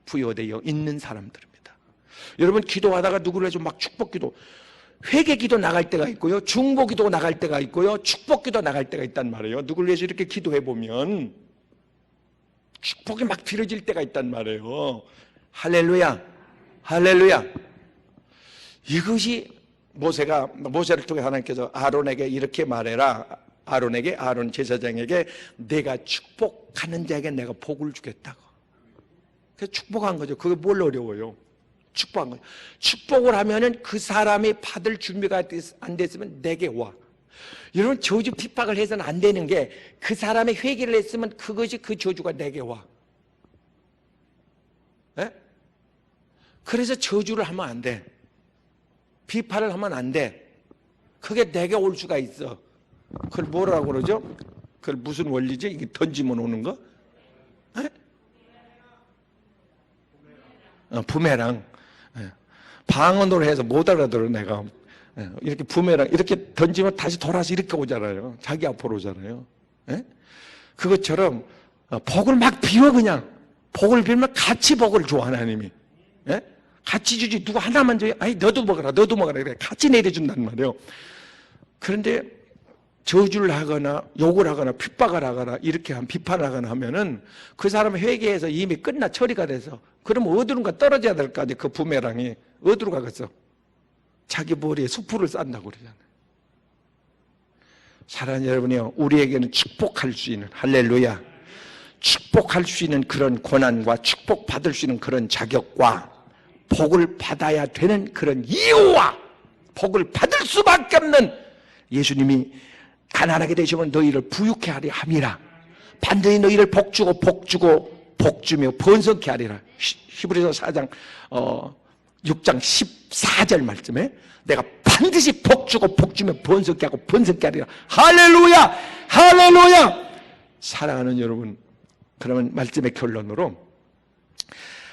부여되어 있는 사람들입니다. 여러분 기도하다가 누구를 해서 막 축복기도, 회개기도 나갈 때가 있고요, 중보기도 나갈 때가 있고요, 축복기도 나갈 때가 있단 말이에요. 누구를 위해서 이렇게 기도해보면 축복이 막 빌어질 때가 있단 말이에요. 할렐루야, 할렐루야. 이것이 모세를 통해 하나님께서 아론에게 이렇게 말해라. 아론 제사장에게 내가 축복하는 자에게 내가 복을 주겠다고. 그래서 축복한 거죠. 그게 뭘 어려워요? 축복한 거예요. 축복을 하면은 그 사람이 받을 준비가 안 됐으면 내게 와. 여러분 저주 핍박을 해서는 안 되는 게 그 사람이 회개를 했으면 그것이 그 저주가 내게 와. 네? 그래서 저주를 하면 안 돼. 비판을 하면 안 돼. 그게 내게 올 수가 있어. 그걸 뭐라고 그러죠? 그걸 무슨 원리지? 이게 던지면 오는 거? 에? 부메랑. 방언으로 해서 못 알아들어 내가. 이렇게 부메랑 이렇게 던지면 다시 돌아서 이렇게 오잖아요. 자기 앞으로 오잖아요. 그것처럼 복을 막 비워. 그냥 복을 빌면 같이 복을 줘 하나님이. 같이 주지. 누구 하나만 줘요? 아니 너도 먹어라 너도 먹어라 그래 같이 내려준단 말이에요. 그런데 저주를 하거나 욕을 하거나 핍박을 하거나 이렇게 비판을 하거나 하면은 그 사람 회개해서 이미 끝나 처리가 돼서 그러면 어디론가 떨어져야 될 거 아니에요. 그 부메랑이 어디로 가겠어? 자기 머리에 수풀을 싼다고 그러잖아요. 사랑하는 여러분이요, 우리에게는 축복할 수 있는, 할렐루야, 축복할 수 있는 그런 권한과 축복받을 수 있는 그런 자격과 복을 받아야 되는 그런 이유와 복을 받을 수밖에 없는, 예수님이 가난하게 되시면 너희를 부유케 하리 함이라, 반드시 너희를 복주고 복주며 번성케 하리라. 히브리서 4장 6장 14절 말씀에 내가 반드시 복주고 복주며 번성케 하고 번성케 하리라. 할렐루야, 할렐루야. 사랑하는 여러분, 그러면 말씀의 결론으로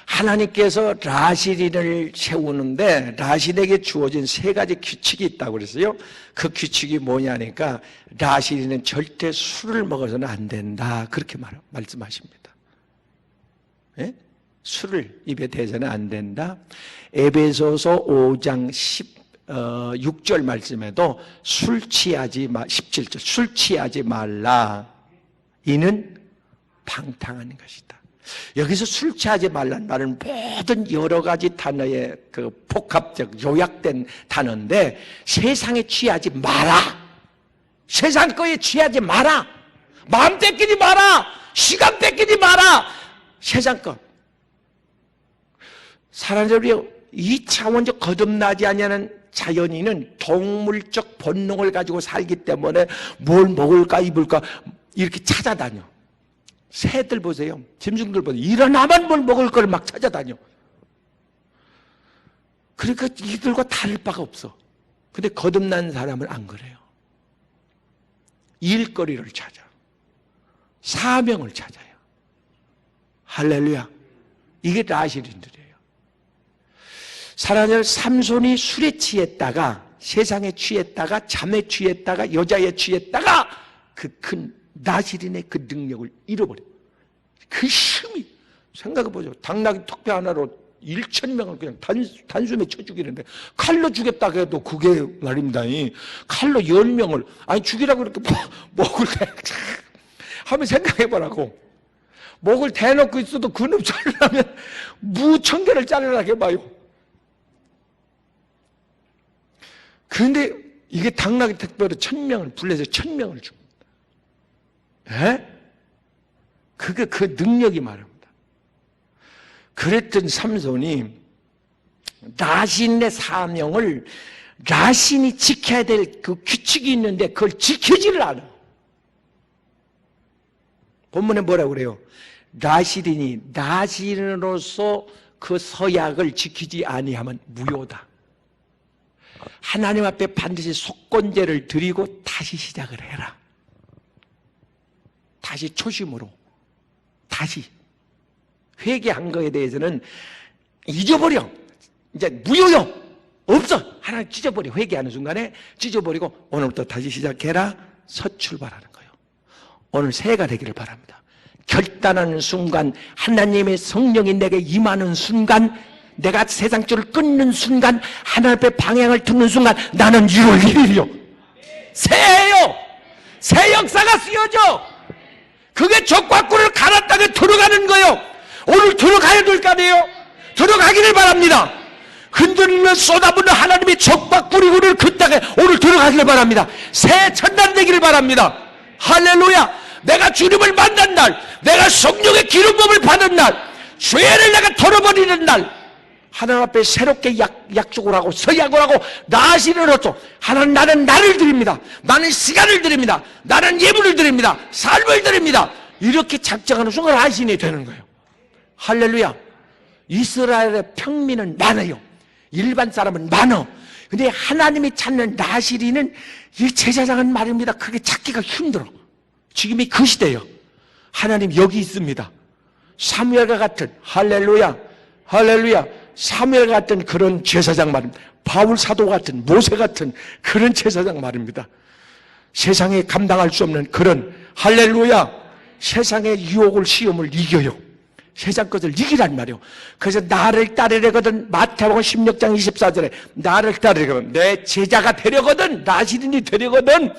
하나님께서 라시린을 세우는데 라신에게 주어진 세 가지 규칙이 있다고 그랬어요. 그 규칙이 뭐냐니까 라시린은 절대 술을 먹어서는 안 된다, 그렇게 말씀하십니다. 예? 술을 입에 대서는 안 된다. 에베소서 5장 6절 말씀에도 술 취하지 17절 술 취하지 말라, 이는 방탕한 것이다. 여기서 술 취하지 말라는 말은 모든 여러 가지 단어의 그 복합적 요약된 단어인데, 세상에 취하지 마라, 세상 거에 취하지 마라, 마음 뺏기지 마라, 시간 뺏기지 마라, 세상 것. 사람들이 이차원적 거듭나지 아니하는 자연인은 동물적 본능을 가지고 살기 때문에 뭘 먹을까 입을까 이렇게 찾아다녀. 새들 보세요, 짐승들 보세요, 일어나면 뭘 먹을 걸 막 찾아다녀. 그러니까 이들과 다를 바가 없어. 근데 거듭난 사람은 안 그래요. 일거리를 찾아, 사명을 찾아요. 할렐루야. 이게 라시린들이에요. 사랑하는 삼손이 술에 취했다가, 세상에 취했다가, 잠에 취했다가, 여자에 취했다가 그 큰 라시린의 그 능력을 잃어버려. 그 힘이, 생각해보죠. 당나귀 턱뼈 하나로 1,000명을 그냥 단숨에 쳐 죽이는데, 칼로 죽였다 해도 그게 말입니다. 칼로 10명을 아니 죽이라고 이렇게 목을 한번 생각해보라고. 목을 대놓고 있어도 그놈 자르려면 무천 개를 자르라 해봐요. 그런데 이게 당나귀 턱뼈로 1,000명을 불러서 1,000명을 줍니다. 그게 그 능력이 말합니다. 그랬던 삼손이 라신의 사명을, 라신이 지켜야 될 그 규칙이 있는데 그걸 지키지를 않아. 본문에 뭐라고 그래요? 라신으로서 그 서약을 지키지 아니하면 무효다. 하나님 앞에 반드시 속건제를 드리고 다시 시작을 해라. 다시 초심으로, 다시 회개한 거에 대해서는 잊어버려. 이제 무효요, 없어. 하나님 찢어버려. 회개하는 순간에 찢어버리고 오늘부터 다시 시작해라, 서출발하는 거예요. 오늘 새해가 되기를 바랍니다. 결단하는 순간, 하나님의 성령이 내게 임하는 순간, 내가 세상 줄을 끊는 순간, 하나님 앞에 방향을 듣는 순간, 나는 1월 1일이요 새해요. 새 역사가 쓰여져. 그게 적과 꿀을 갈아 땅에 들어가는 거예요. 오늘 들어가야 될 거 아니에요? 들어가기를 바랍니다. 흔들리며 쏟아붓는 하나님의 적과 꿀이 우리를 그 땅에 오늘 들어가기를 바랍니다. 새 첫날 되기를 바랍니다. 할렐루야. 내가 주님을 만난 날, 내가 성령의 기름부음을 받은 날, 죄를 내가 털어버리는 날, 하나님 앞에 새롭게 약속을 하고 서약을 하고 나시를 얻죠. 하나님, 나는 나를 드립니다. 나는 시간을 드립니다. 나는 예물을 드립니다. 삶을 드립니다. 이렇게 작정하는 순간 라신이 되는 거예요. 할렐루야. 이스라엘의 평민은 많아요. 일반 사람은 많아. 근데 하나님이 찾는 라시리는, 이 제사장은 말입니다, 그게 찾기가 힘들어. 지금이 그 시대예요. 하나님 여기 있습니다. 사무엘과 같은, 할렐루야, 할렐루야, 사무엘 같은 그런 제사장 말입니다. 바울 사도 같은, 모세 같은 그런 제사장 말입니다. 세상에 감당할 수 없는 그런, 할렐루야, 세상의 유혹을, 시험을 이겨요. 세상 것을 이기란 말이에요. 그래서 나를 따르려거든, 마태복음 16장 24절에 나를 따르려거든, 내 제자가 되려거든, 나시린이 되려거든,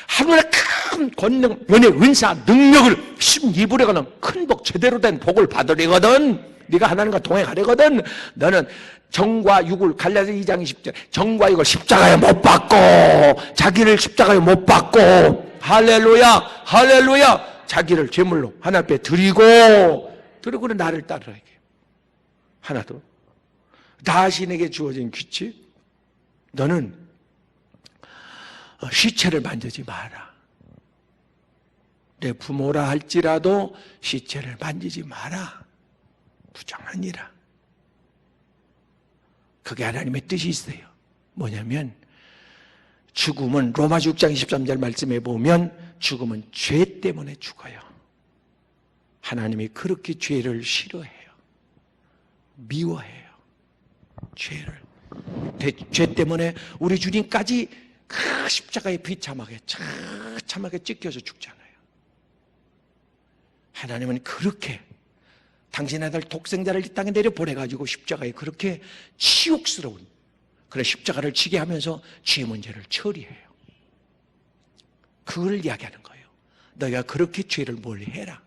하늘의 큰 권능, 은혜, 은사, 능력을 입으려거든, 큰 복, 제대로 된 복을 받으려거든, 네가 하나님과 동행하려거든, 너는 정과 육을, 갈라디아 2장 20절, 정과 육을 십자가에 못 박고, 자기를 십자가에 못 박고, 할렐루야, 할렐루야, 자기를 제물로 하나님 앞에 드리고 나를 따르라. 이게 하나 더, 자신에게 주어진 규칙, 너는 시체를 만지지 마라. 내 부모라 할지라도 시체를 만지지 마라. 부정하니라. 그게 하나님의 뜻이 있어요. 뭐냐면 죽음은 로마서 6장 23절 말씀에 보면 죽음은 죄 때문에 죽어요. 하나님이 그렇게 죄를 싫어해요. 미워해요. 죄를. 죄 때문에 우리 주님까지 그 십자가에 비참하게 참하게 찢겨서 죽잖아요. 하나님은 그렇게 당신 아들 독생자를 이 땅에 내려보내가지고 십자가에 그렇게 치욕스러운 그런 십자가를 지게 하면서 죄 문제를 처리해요. 그걸 이야기하는 거예요. 너희가 그렇게 죄를 멀리 해라.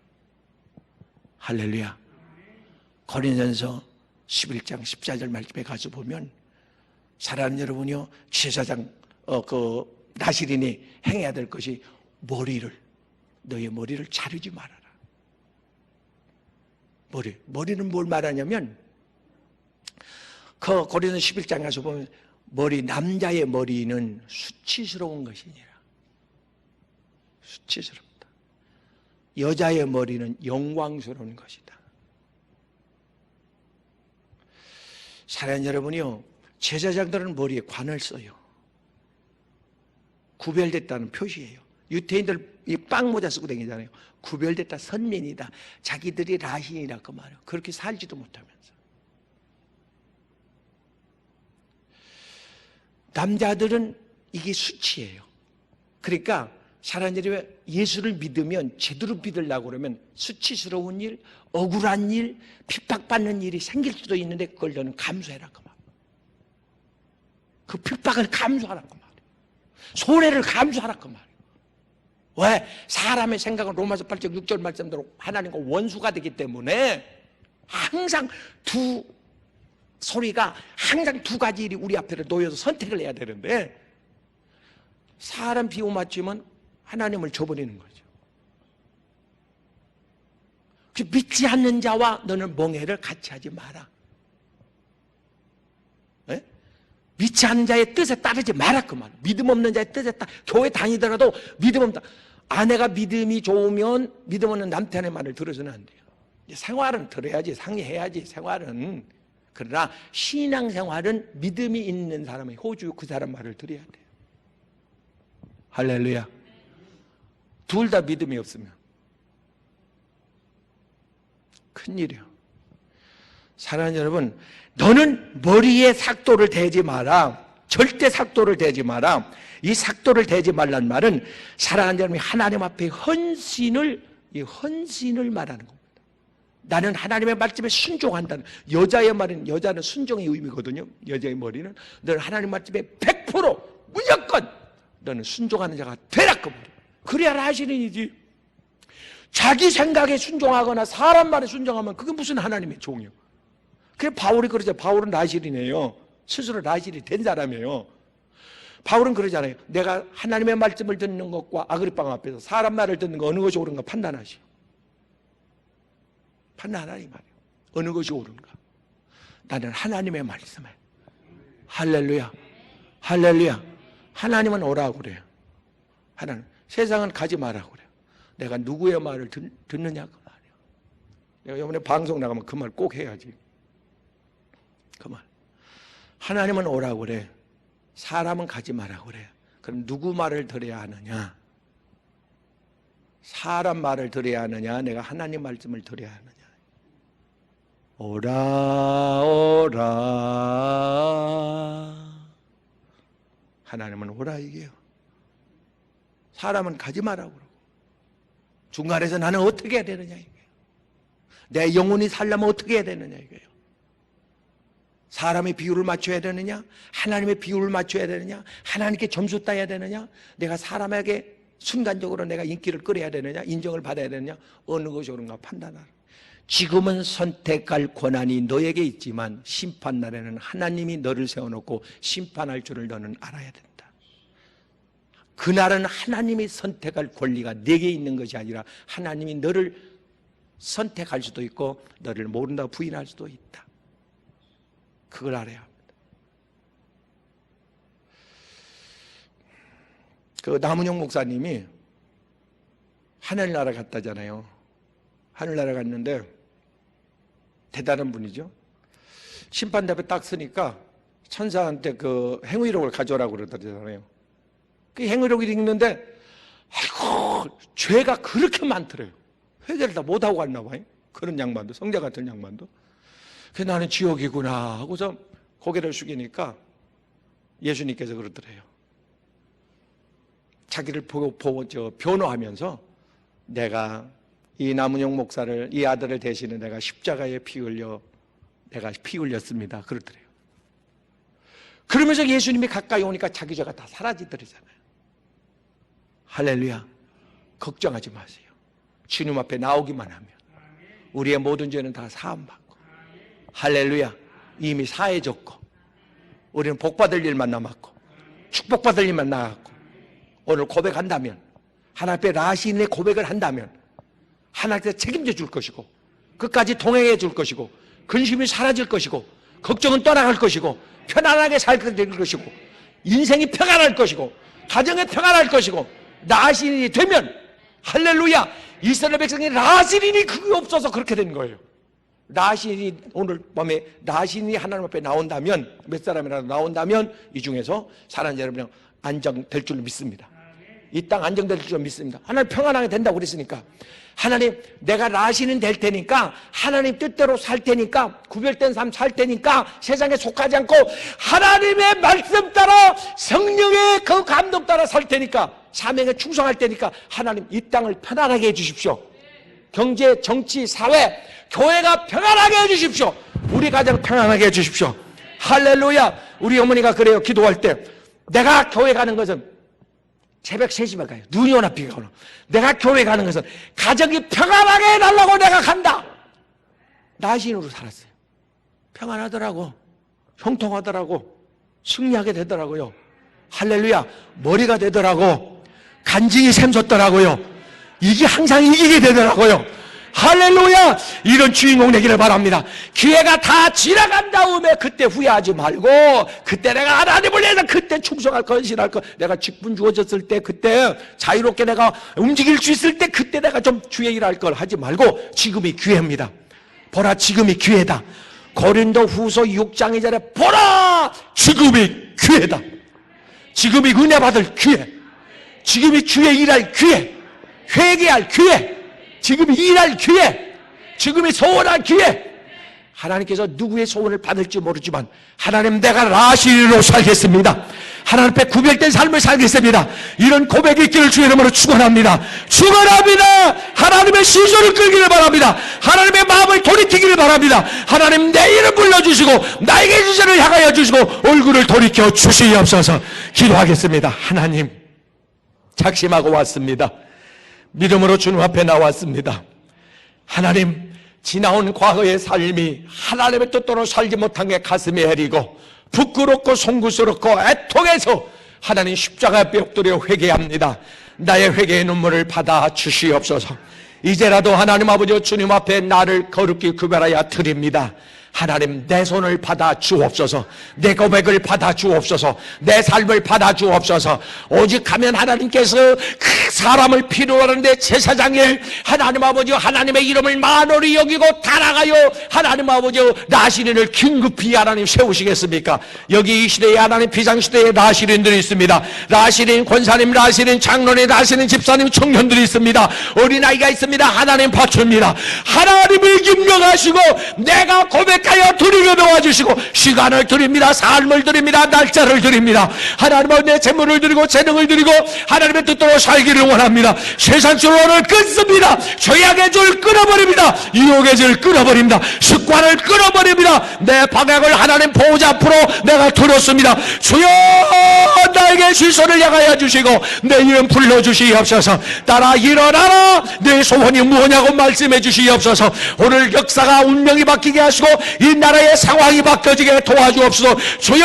할렐루야. 고린도전서 11장 14절 말씀에 가서 보면 사랑하는 여러분이요, 제사장 나시린이 행해야 될 것이 너의 머리를 자르지 말아라. 머리는 뭘 말하냐면 그 고린도서 11장에 가서 보면 남자의 머리는 수치스러운 것이니라. 수치스럽다. 여자의 머리는 영광스러운 것이다. 사랑하는 여러분이요, 제사장들은 머리에 관을 써요. 구별됐다는 표시예요. 유태인들 이 빵모자 쓰고 다니잖아요. 구별됐다, 선민이다, 자기들이 라신이라 그 말이에요. 그렇게 살지도 못하면서. 남자들은 이게 수치예요. 그러니까 사람들이 예수를 믿으면 제대로 믿으려고 그러면 수치스러운 일, 억울한 일, 핍박받는 일이 생길 수도 있는데 그걸 너는 감수해라 그 말. 그 핍박을 감수하라 그 말. 손해를 감수하라 그 말. 왜? 사람의 생각은 로마서 8장 6절 말씀대로 하나님과 원수가 되기 때문에 항상 소리가 항상 두 가지 일이 우리 앞에 놓여서 선택을 해야 되는데 사람 비유 맞추면 하나님을 줘버리는 거죠. 믿지 않는 자와 너는 멍해를 같이 하지 마라. 네? 믿지 않는 자의 뜻에 따르지 마라 그 말. 믿음 없는 자의 뜻에 따라 교회 다니더라도 믿음 없다. 아내가 믿음이 좋으면 믿음 없는 남편의 말을 들어서는 안 돼요. 생활은 들어야지, 상의해야지 생활은. 그러나 신앙생활은 믿음이 있는 사람의 호주 그 사람 말을 들어야 돼요. 할렐루야. 둘 다 믿음이 없으면 큰일이에요. 사랑하는 여러분, 너는 머리에 삭도를 대지 마라. 절대 삭도를 대지 마라. 이 삭도를 대지 말란 말은 사랑하는 여러분이 하나님 앞에 헌신을 말하는 겁니다. 나는 하나님의 말씀에 순종한다는, 여자의 말은, 여자는 순종의 의미거든요. 여자의 머리는 너는 하나님 말씀에 100% 무조건 너는 순종하는 자가 되라 그 말이에요. 그래야 나시린이지. 자기 생각에 순종하거나 사람 말에 순종하면 그게 무슨 하나님의 종이요. 그래 바울이 그러죠. 바울은 나시린이에요. 스스로 나시린이 된 사람이에요. 바울은 그러잖아요. 내가 하나님의 말씀을 듣는 것과 아그리빵 앞에서 사람 말을 듣는 거 어느 것이 옳은가 판단하시오. 판단하라 이 말이에요. 어느 것이 옳은가. 나는 하나님의 말씀에, 할렐루야, 할렐루야, 하나님은 오라고 그래요. 하나님, 세상은 가지 말라고 그래요. 내가 누구의 말을 듣느냐 그 말이에요. 내가 이번에 방송 나가면 그 말 꼭 해야지. 그 말. 하나님은 오라고 그래. 사람은 가지 말라고 그래. 그럼 누구 말을 들어야 하느냐? 사람 말을 들어야 하느냐, 내가 하나님 말씀을 들어야 하느냐. 오라 오라. 하나님은 오라 이게요. 사람은 가지 마라고 그러고. 중간에서 나는 어떻게 해야 되느냐 이게요. 내 영혼이 살려면 어떻게 해야 되느냐 이게요. 사람의 비율을 맞춰야 되느냐, 하나님의 비율을 맞춰야 되느냐, 하나님께 점수 따야 되느냐, 내가 사람에게 순간적으로 내가 인기를 끌어야 되느냐, 인정을 받아야 되느냐, 어느 것이 옳은가 판단하라. 지금은 선택할 권한이 너에게 있지만 심판날에는 하나님이 너를 세워놓고 심판할 줄을 너는 알아야 된다. 그날은 하나님이 선택할 권리가 내게 있는 것이 아니라 하나님이 너를 선택할 수도 있고 너를 모른다고 부인할 수도 있다. 그걸 알아야 합니다. 그 남은영 목사님이 하늘나라 갔다잖아요. 하늘나라 갔는데 대단한 분이죠. 심판대에 딱 서니까 천사한테 그 행위록을 가져오라고 그러더라고요. 그 행위록이 있는데 아이고 죄가 그렇게 많더래요. 회개를 다 못하고 갔나 봐요. 그런 양반도, 성자 같은 양반도. 그래서 나는 지옥이구나 하고서 고개를 숙이니까 예수님께서 그러더래요. 자기를 보고 변호하면서 내가 이 남은영 목사를, 이 아들을 대신해 내가 십자가에 피 흘렸습니다. 그러더래요. 그러면서 예수님이 가까이 오니까 자기 죄가 다 사라지더라잖아요. 할렐루야. 걱정하지 마세요. 주님 앞에 나오기만 하면 우리의 모든 죄는 다 사함받고, 할렐루야, 이미 사해졌고 우리는 복받을 일만 남았고 축복받을 일만 남았고, 오늘 고백한다면, 하나님 앞에 라신의 고백을 한다면 하나님께서 책임져 줄 것이고 끝까지 동행해 줄 것이고 근심이 사라질 것이고 걱정은 떠나갈 것이고 편안하게 살게 될 것이고 인생이 평안할 것이고 가정이 평안할 것이고, 라신이 되면, 할렐루야, 이스라엘 백성이 라신이 그게 없어서 그렇게 된 거예요. 라신이 오늘 밤에 라신이 하나님 앞에 나온다면, 몇 사람이라도 나온다면 이 중에서 사는 여러분이 안정될 줄 믿습니다. 이 땅 안정될 줄 믿습니다. 하나님 평안하게 된다고 그랬으니까, 하나님 내가 라신은 될 테니까, 하나님 뜻대로 살 테니까, 구별된 삶 살 테니까, 세상에 속하지 않고 하나님의 말씀 따라 성령의 그 감동 따라 살 테니까, 사명에 충성할 테니까 하나님 이 땅을 편안하게 해주십시오. 경제, 정치, 사회, 교회가 평안하게 해주십시오. 우리 가정 평안하게 해주십시오. 할렐루야. 우리 어머니가 그래요. 기도할 때 내가 교회 가는 것은 새벽 3시만 가요. 눈이 오나 비가 오나. 내가 교회 가는 것은 가정이 평안하게 해달라고 내가 간다. 나신으로 살았어요. 평안하더라고. 형통하더라고. 승리하게 되더라고요. 할렐루야. 머리가 되더라고. 간증이 샘솟더라고요. 이게 항상 이기게 되더라고요. 할렐루야. 이런 주인공 되기를 바랍니다. 기회가 다 지나간 다음에 그때 후회하지 말고, 그때 내가 하나님을 위해서 그때 충성할 거, 헌신할 거, 내가 직분 주어졌을 때, 그때 자유롭게 내가 움직일 수 있을 때, 그때 내가 좀 주의 일할 걸 하지 말고, 지금이 기회입니다. 보라, 지금이 기회다. 고린도 후서 6장 2절에 보라, 지금이 기회다. 지금이 은혜 받을 기회, 지금이 주의 일할 기회, 회개할 기회, 지금이 일할 기회, 지금이 소원할 기회. 하나님께서 누구의 소원을 받을지 모르지만 하나님, 내가 라신으로 살겠습니다. 하나님 앞에 구별된 삶을 살겠습니다. 이런 고백이 있기를 주의 이름으로 축원합니다. 축원합니다. 하나님의 시선을 끌기를 바랍니다. 하나님의 마음을 돌이키기를 바랍니다. 하나님, 내 이름 불러주시고 나에게 시선을 향하여 주시고 얼굴을 돌이켜 주시옵소서. 기도하겠습니다. 하나님, 작심하고 왔습니다. 믿음으로 주님 앞에 나왔습니다. 하나님, 지나온 과거의 삶이 하나님의 뜻대로 살지 못한 게 가슴이 애리고 부끄럽고 송구스럽고 애통해서 하나님 십자가 앞에 엎드려 회개합니다. 나의 회개의 눈물을 받아 주시옵소서. 이제라도 하나님 아버지 주님 앞에 나를 거룩히 구별하여 드립니다. 하나님, 내 손을 받아 주옵소서. 내 고백을 받아 주옵소서. 내 삶을 받아 주옵소서. 오직 하면 하나님께서 그 사람을 필요로 하는데 제사장을 하나님 아버지 하나님의 이름을 만홀히 여기고 달아가요 하나님 아버지 나시린을 긴급히 하나님 세우시겠습니까? 여기 이 시대에 하나님 비상시대에 나시린들이 있습니다. 나시린 권사님, 나시린 장로님, 나시린 집사님, 청년들이 있습니다. 어린아이가 있습니다. 하나님 받춥니다. 하나님을 김명하시고 내가 고백하여 드리게 도와주시고 시간을 드립니다. 삶을 드립니다. 날짜를 드립니다. 하나님은 내 재물을 드리고 재능을 드리고 하나님의 뜻대로 살기를 원합니다. 세상 주로를 끊습니다. 죄악의 줄 끊어버립니다. 유혹의 줄 끊어버립니다. 습관을 끊어버립니다. 내 방향을 하나님 보호자 앞으로 내가 들었습니다. 주여 나에게 시선을 향하여 주시고 내 이름 불러주시옵소서. 따라 일어나라. 내 소원이 무엇냐고 말씀해 주시옵소서. 오늘 역사가 운명이 바뀌게 하시고 이 나라의 상황이 바뀌어지게 도와주옵소서. 주여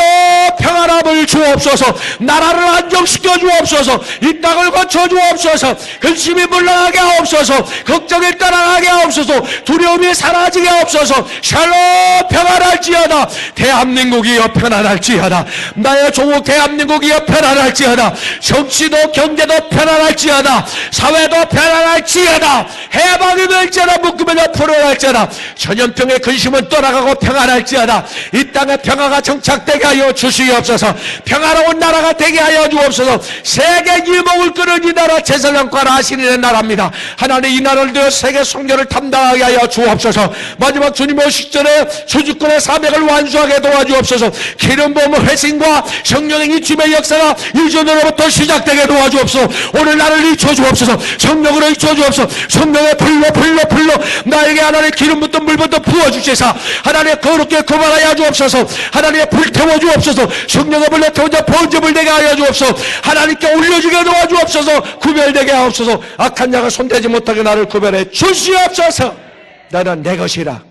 평안함을 주옵소서. 나라를 안정시켜 주옵소서. 이 땅을 거쳐 주옵소서. 근심이 물러나게 하옵소서. 걱정이 떠나가게 하옵소서. 두려움이 사라지게 하옵소서. 샬롬 평안할지어다. 대한민국이여 편안할지어다. 나의 조국 대한민국이여 편안할지어다. 정치도 경제도 편안할지어다. 사회도 편안할지어다. 해방이 될지어다. 묶음에도 풀어날지어다. 전염병의 근심은 떠나가고 평안할지어다. 이 땅에 평화가 정착되게 하여 주시옵소서. 평화로운 나라가 되게 하여 주옵소서. 세계 일목을 끄는 이 나라 제사장과 나시린의 나라입니다. 하나님 이 나라를 되어 세계 선교를 담당하게 하여 주옵소서. 마지막 주님 오시기 전에 주주권의 사명을 완수하게 도와주옵소서. 기름 부음의 회심과 성령의 이춤의 역사가 이전으로부터 시작되게 도와주옵소서. 오늘 나를 잊혀주옵소서. 성령으로 잊혀주옵소서. 성령의 불로 나에게 하나님의 기름부터 물부터 부어주시사 하나님의 거룩게 그만하여 주옵소서. 하나님의 불 태워주옵소서. 성령의 불에 태우자 번제물 되게 하여 주옵소서. 하나님께 올려주게 도와주옵소서. 구별되게 하옵소서. 악한 자가 손대지 못하게 나를 구별해 주시옵소서. 나는 내 것이라.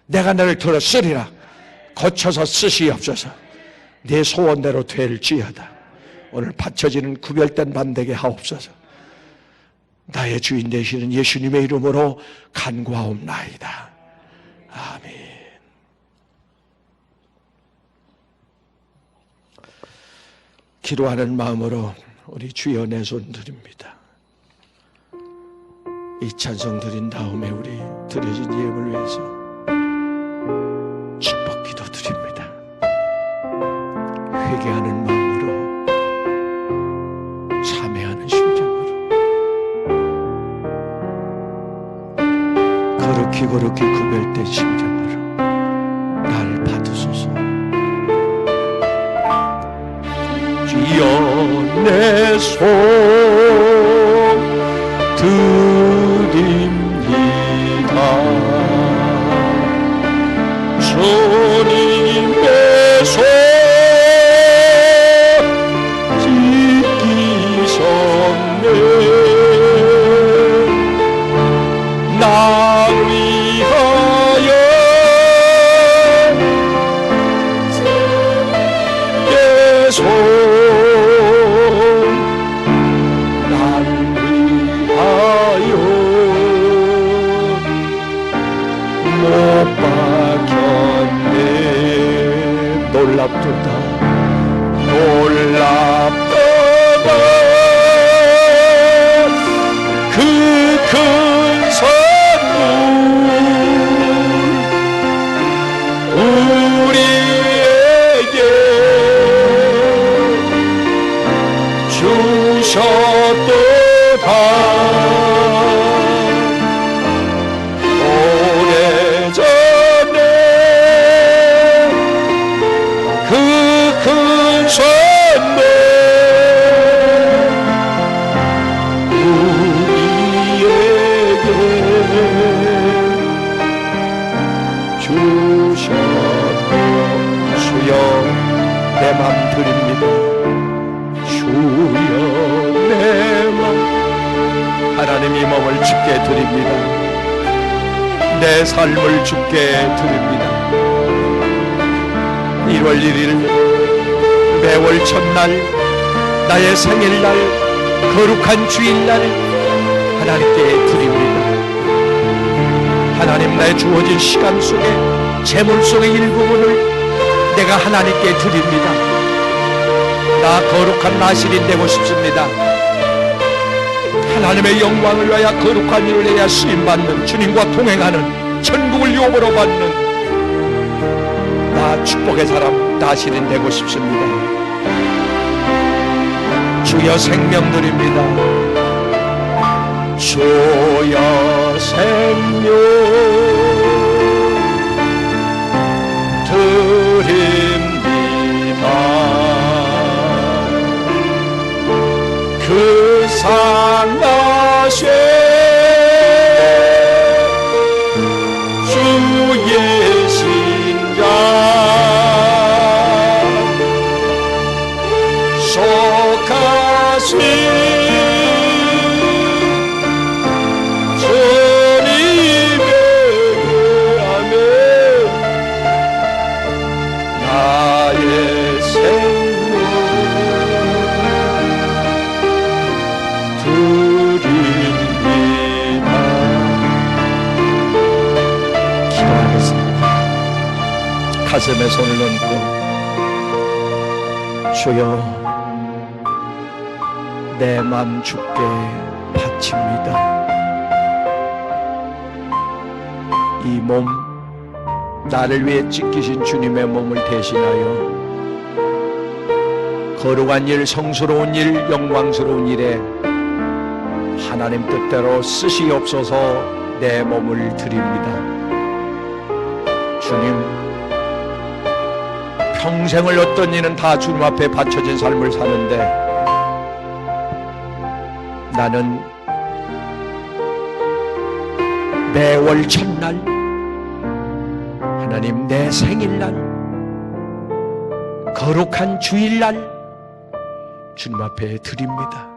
내가 너를 들어 쓰리라. 고쳐서 쓰시옵소서. 내 소원대로 될지어다. 오늘 바쳐지는 구별된 반되게 하옵소서. 나의 주인 되시는 예수님의 이름으로 간구하옵나이다. 아멘. 기도하는 마음으로 우리 주여 내 손 드립니다. 이 찬송 드린 다음에 우리 드려진 예물을 위해서 축복 기도 드립니다. 회개하는 마음으로, 참회하는 심정으로, 거룩히 구별된 심정으로 날 받으소서. 주여 내 손 드립니다. 주님의 손 지키셨네. 나 위하여 내 손 날 위하여 못 박혔네. 놀랍도다 놀랍도다 그 큰 선물 우리에게 주셨도다. 오래전에 그 큰 선물 우리에게 주셨도. 주여 내 맘 드립니다. 주여 내 맘 하나님 이 몸을 주께 드립니다. 내 삶을 주께 드립니다. 1월 1일 매월 첫날 나의 생일날 거룩한 주일날 하나님께 드립니다. 하나님 나의 주어진 시간 속에 재물 속의 일부분을 내가 하나님께 드립니다. 나 거룩한 나실이 되고 싶습니다. 하나님의 영광을 위하여 거룩한 일을 해야 쓰임받는, 주님과 동행하는, 천국을 용으로 받는 나 축복의 사람 나실이 되고 싶습니다. 주여 생명 드립니다. 주여 생명 드립니다. 그 상하신 주의 신자 속하신 주님에게 아멘. 나의 생명 드립니다. 기도하겠습니다. 가슴에 손을 얹고 주여 내 맘 주께 바칩니다. 이 몸, 나를 위해 찢기신 주님의 몸을 대신하여 거룩한 일, 성스러운 일, 영광스러운 일에 하나님 뜻대로 쓰시옵소서. 내 몸을 드립니다. 주님, 평생을 어떤 이는 다 주님 앞에 바쳐진 삶을 사는데 나는 매월 첫날, 하나님 내 생일날, 거룩한 주일날 주님 앞에 드립니다.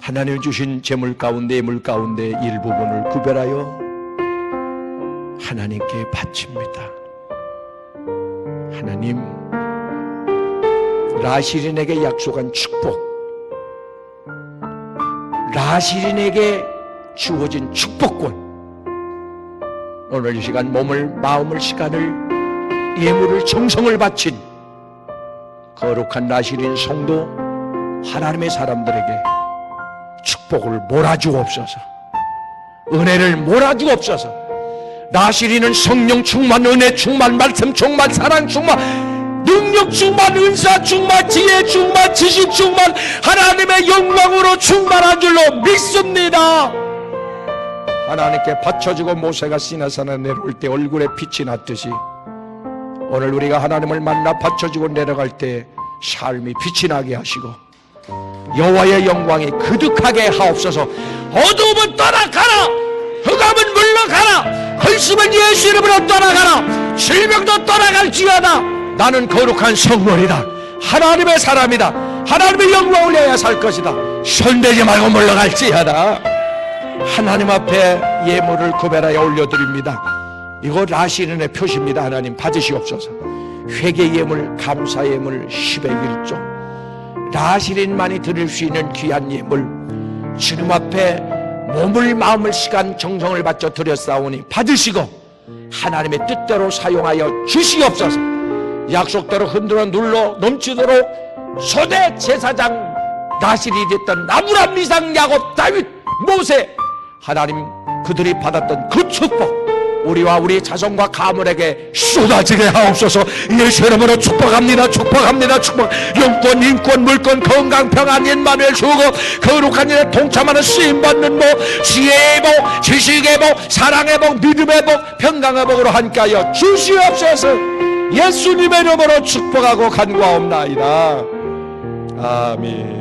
하나님 주신 재물 가운데, 예물 가운데 일부분을 구별하여 하나님께 바칩니다. 하나님, 라실인에게 약속한 축복, 라실인에게 주어진 축복권, 오늘 이 시간 몸을, 마음을, 시간을, 예물을, 정성을 바친 거룩한 라실인 성도 하나님의 사람들에게 축복을 몰아주옵소서. 은혜를 몰아주옵소서. 라실인은 성령 충만, 은혜 충만, 말씀 충만, 사랑 충만, 능력 충만, 은사 충만, 지혜 충만, 지식 충만, 하나님의 영광으로 충만한 줄로 믿습니다. 하나님께 바쳐지고 모세가 시내산에 내려올 때 얼굴에 빛이 났듯이 오늘 우리가 하나님을 만나 바쳐지고 내려갈 때 삶이 빛이 나게 하시고 여호와의 영광이 그득하게 하옵소서. 어두움은 떠나가라, 흑암은 물러가라, 헐심은 예수 이름으로 떠나가라, 질병도 떠나갈지어다. 나는 거룩한 성물이다, 하나님의 사람이다, 하나님의 영광을 위하여 살 것이다. 손대지 말고 물러갈지어다. 하나님 앞에 예물을 구별하여 올려드립니다. 이거 라시른의 표시입니다. 하나님 받으시옵소서. 회개 예물, 감사 예물 10의 1조, 라시린만이 드릴 수 있는 귀한 예물, 주님 앞에 몸을, 마음을, 시간, 정성을 바쳐 드렸사오니 받으시고 하나님의 뜻대로 사용하여 주시옵소서. 약속대로 흔들어 눌러 넘치도록 소대 제사장 라실이 됐던 아브람, 이삭, 야곱, 다윗, 모세, 하나님 그들이 받았던 그 축복 우리와 우리 자손과 가문에게 쏟아지게 하옵소서. 예수 이름으로 축복합니다. 축복합니다. 축복. 영권, 인권, 물권, 건강, 평안, 인만을 주고 거룩한 일에 동참하는 쓰임받는 복, 지혜의 복, 지식의 복, 사랑의 복, 믿음의 복, 평강의 복으로 함께하여 주시옵소서. 예수님의 이름으로 축복하고 간구하옵나이다. 아멘.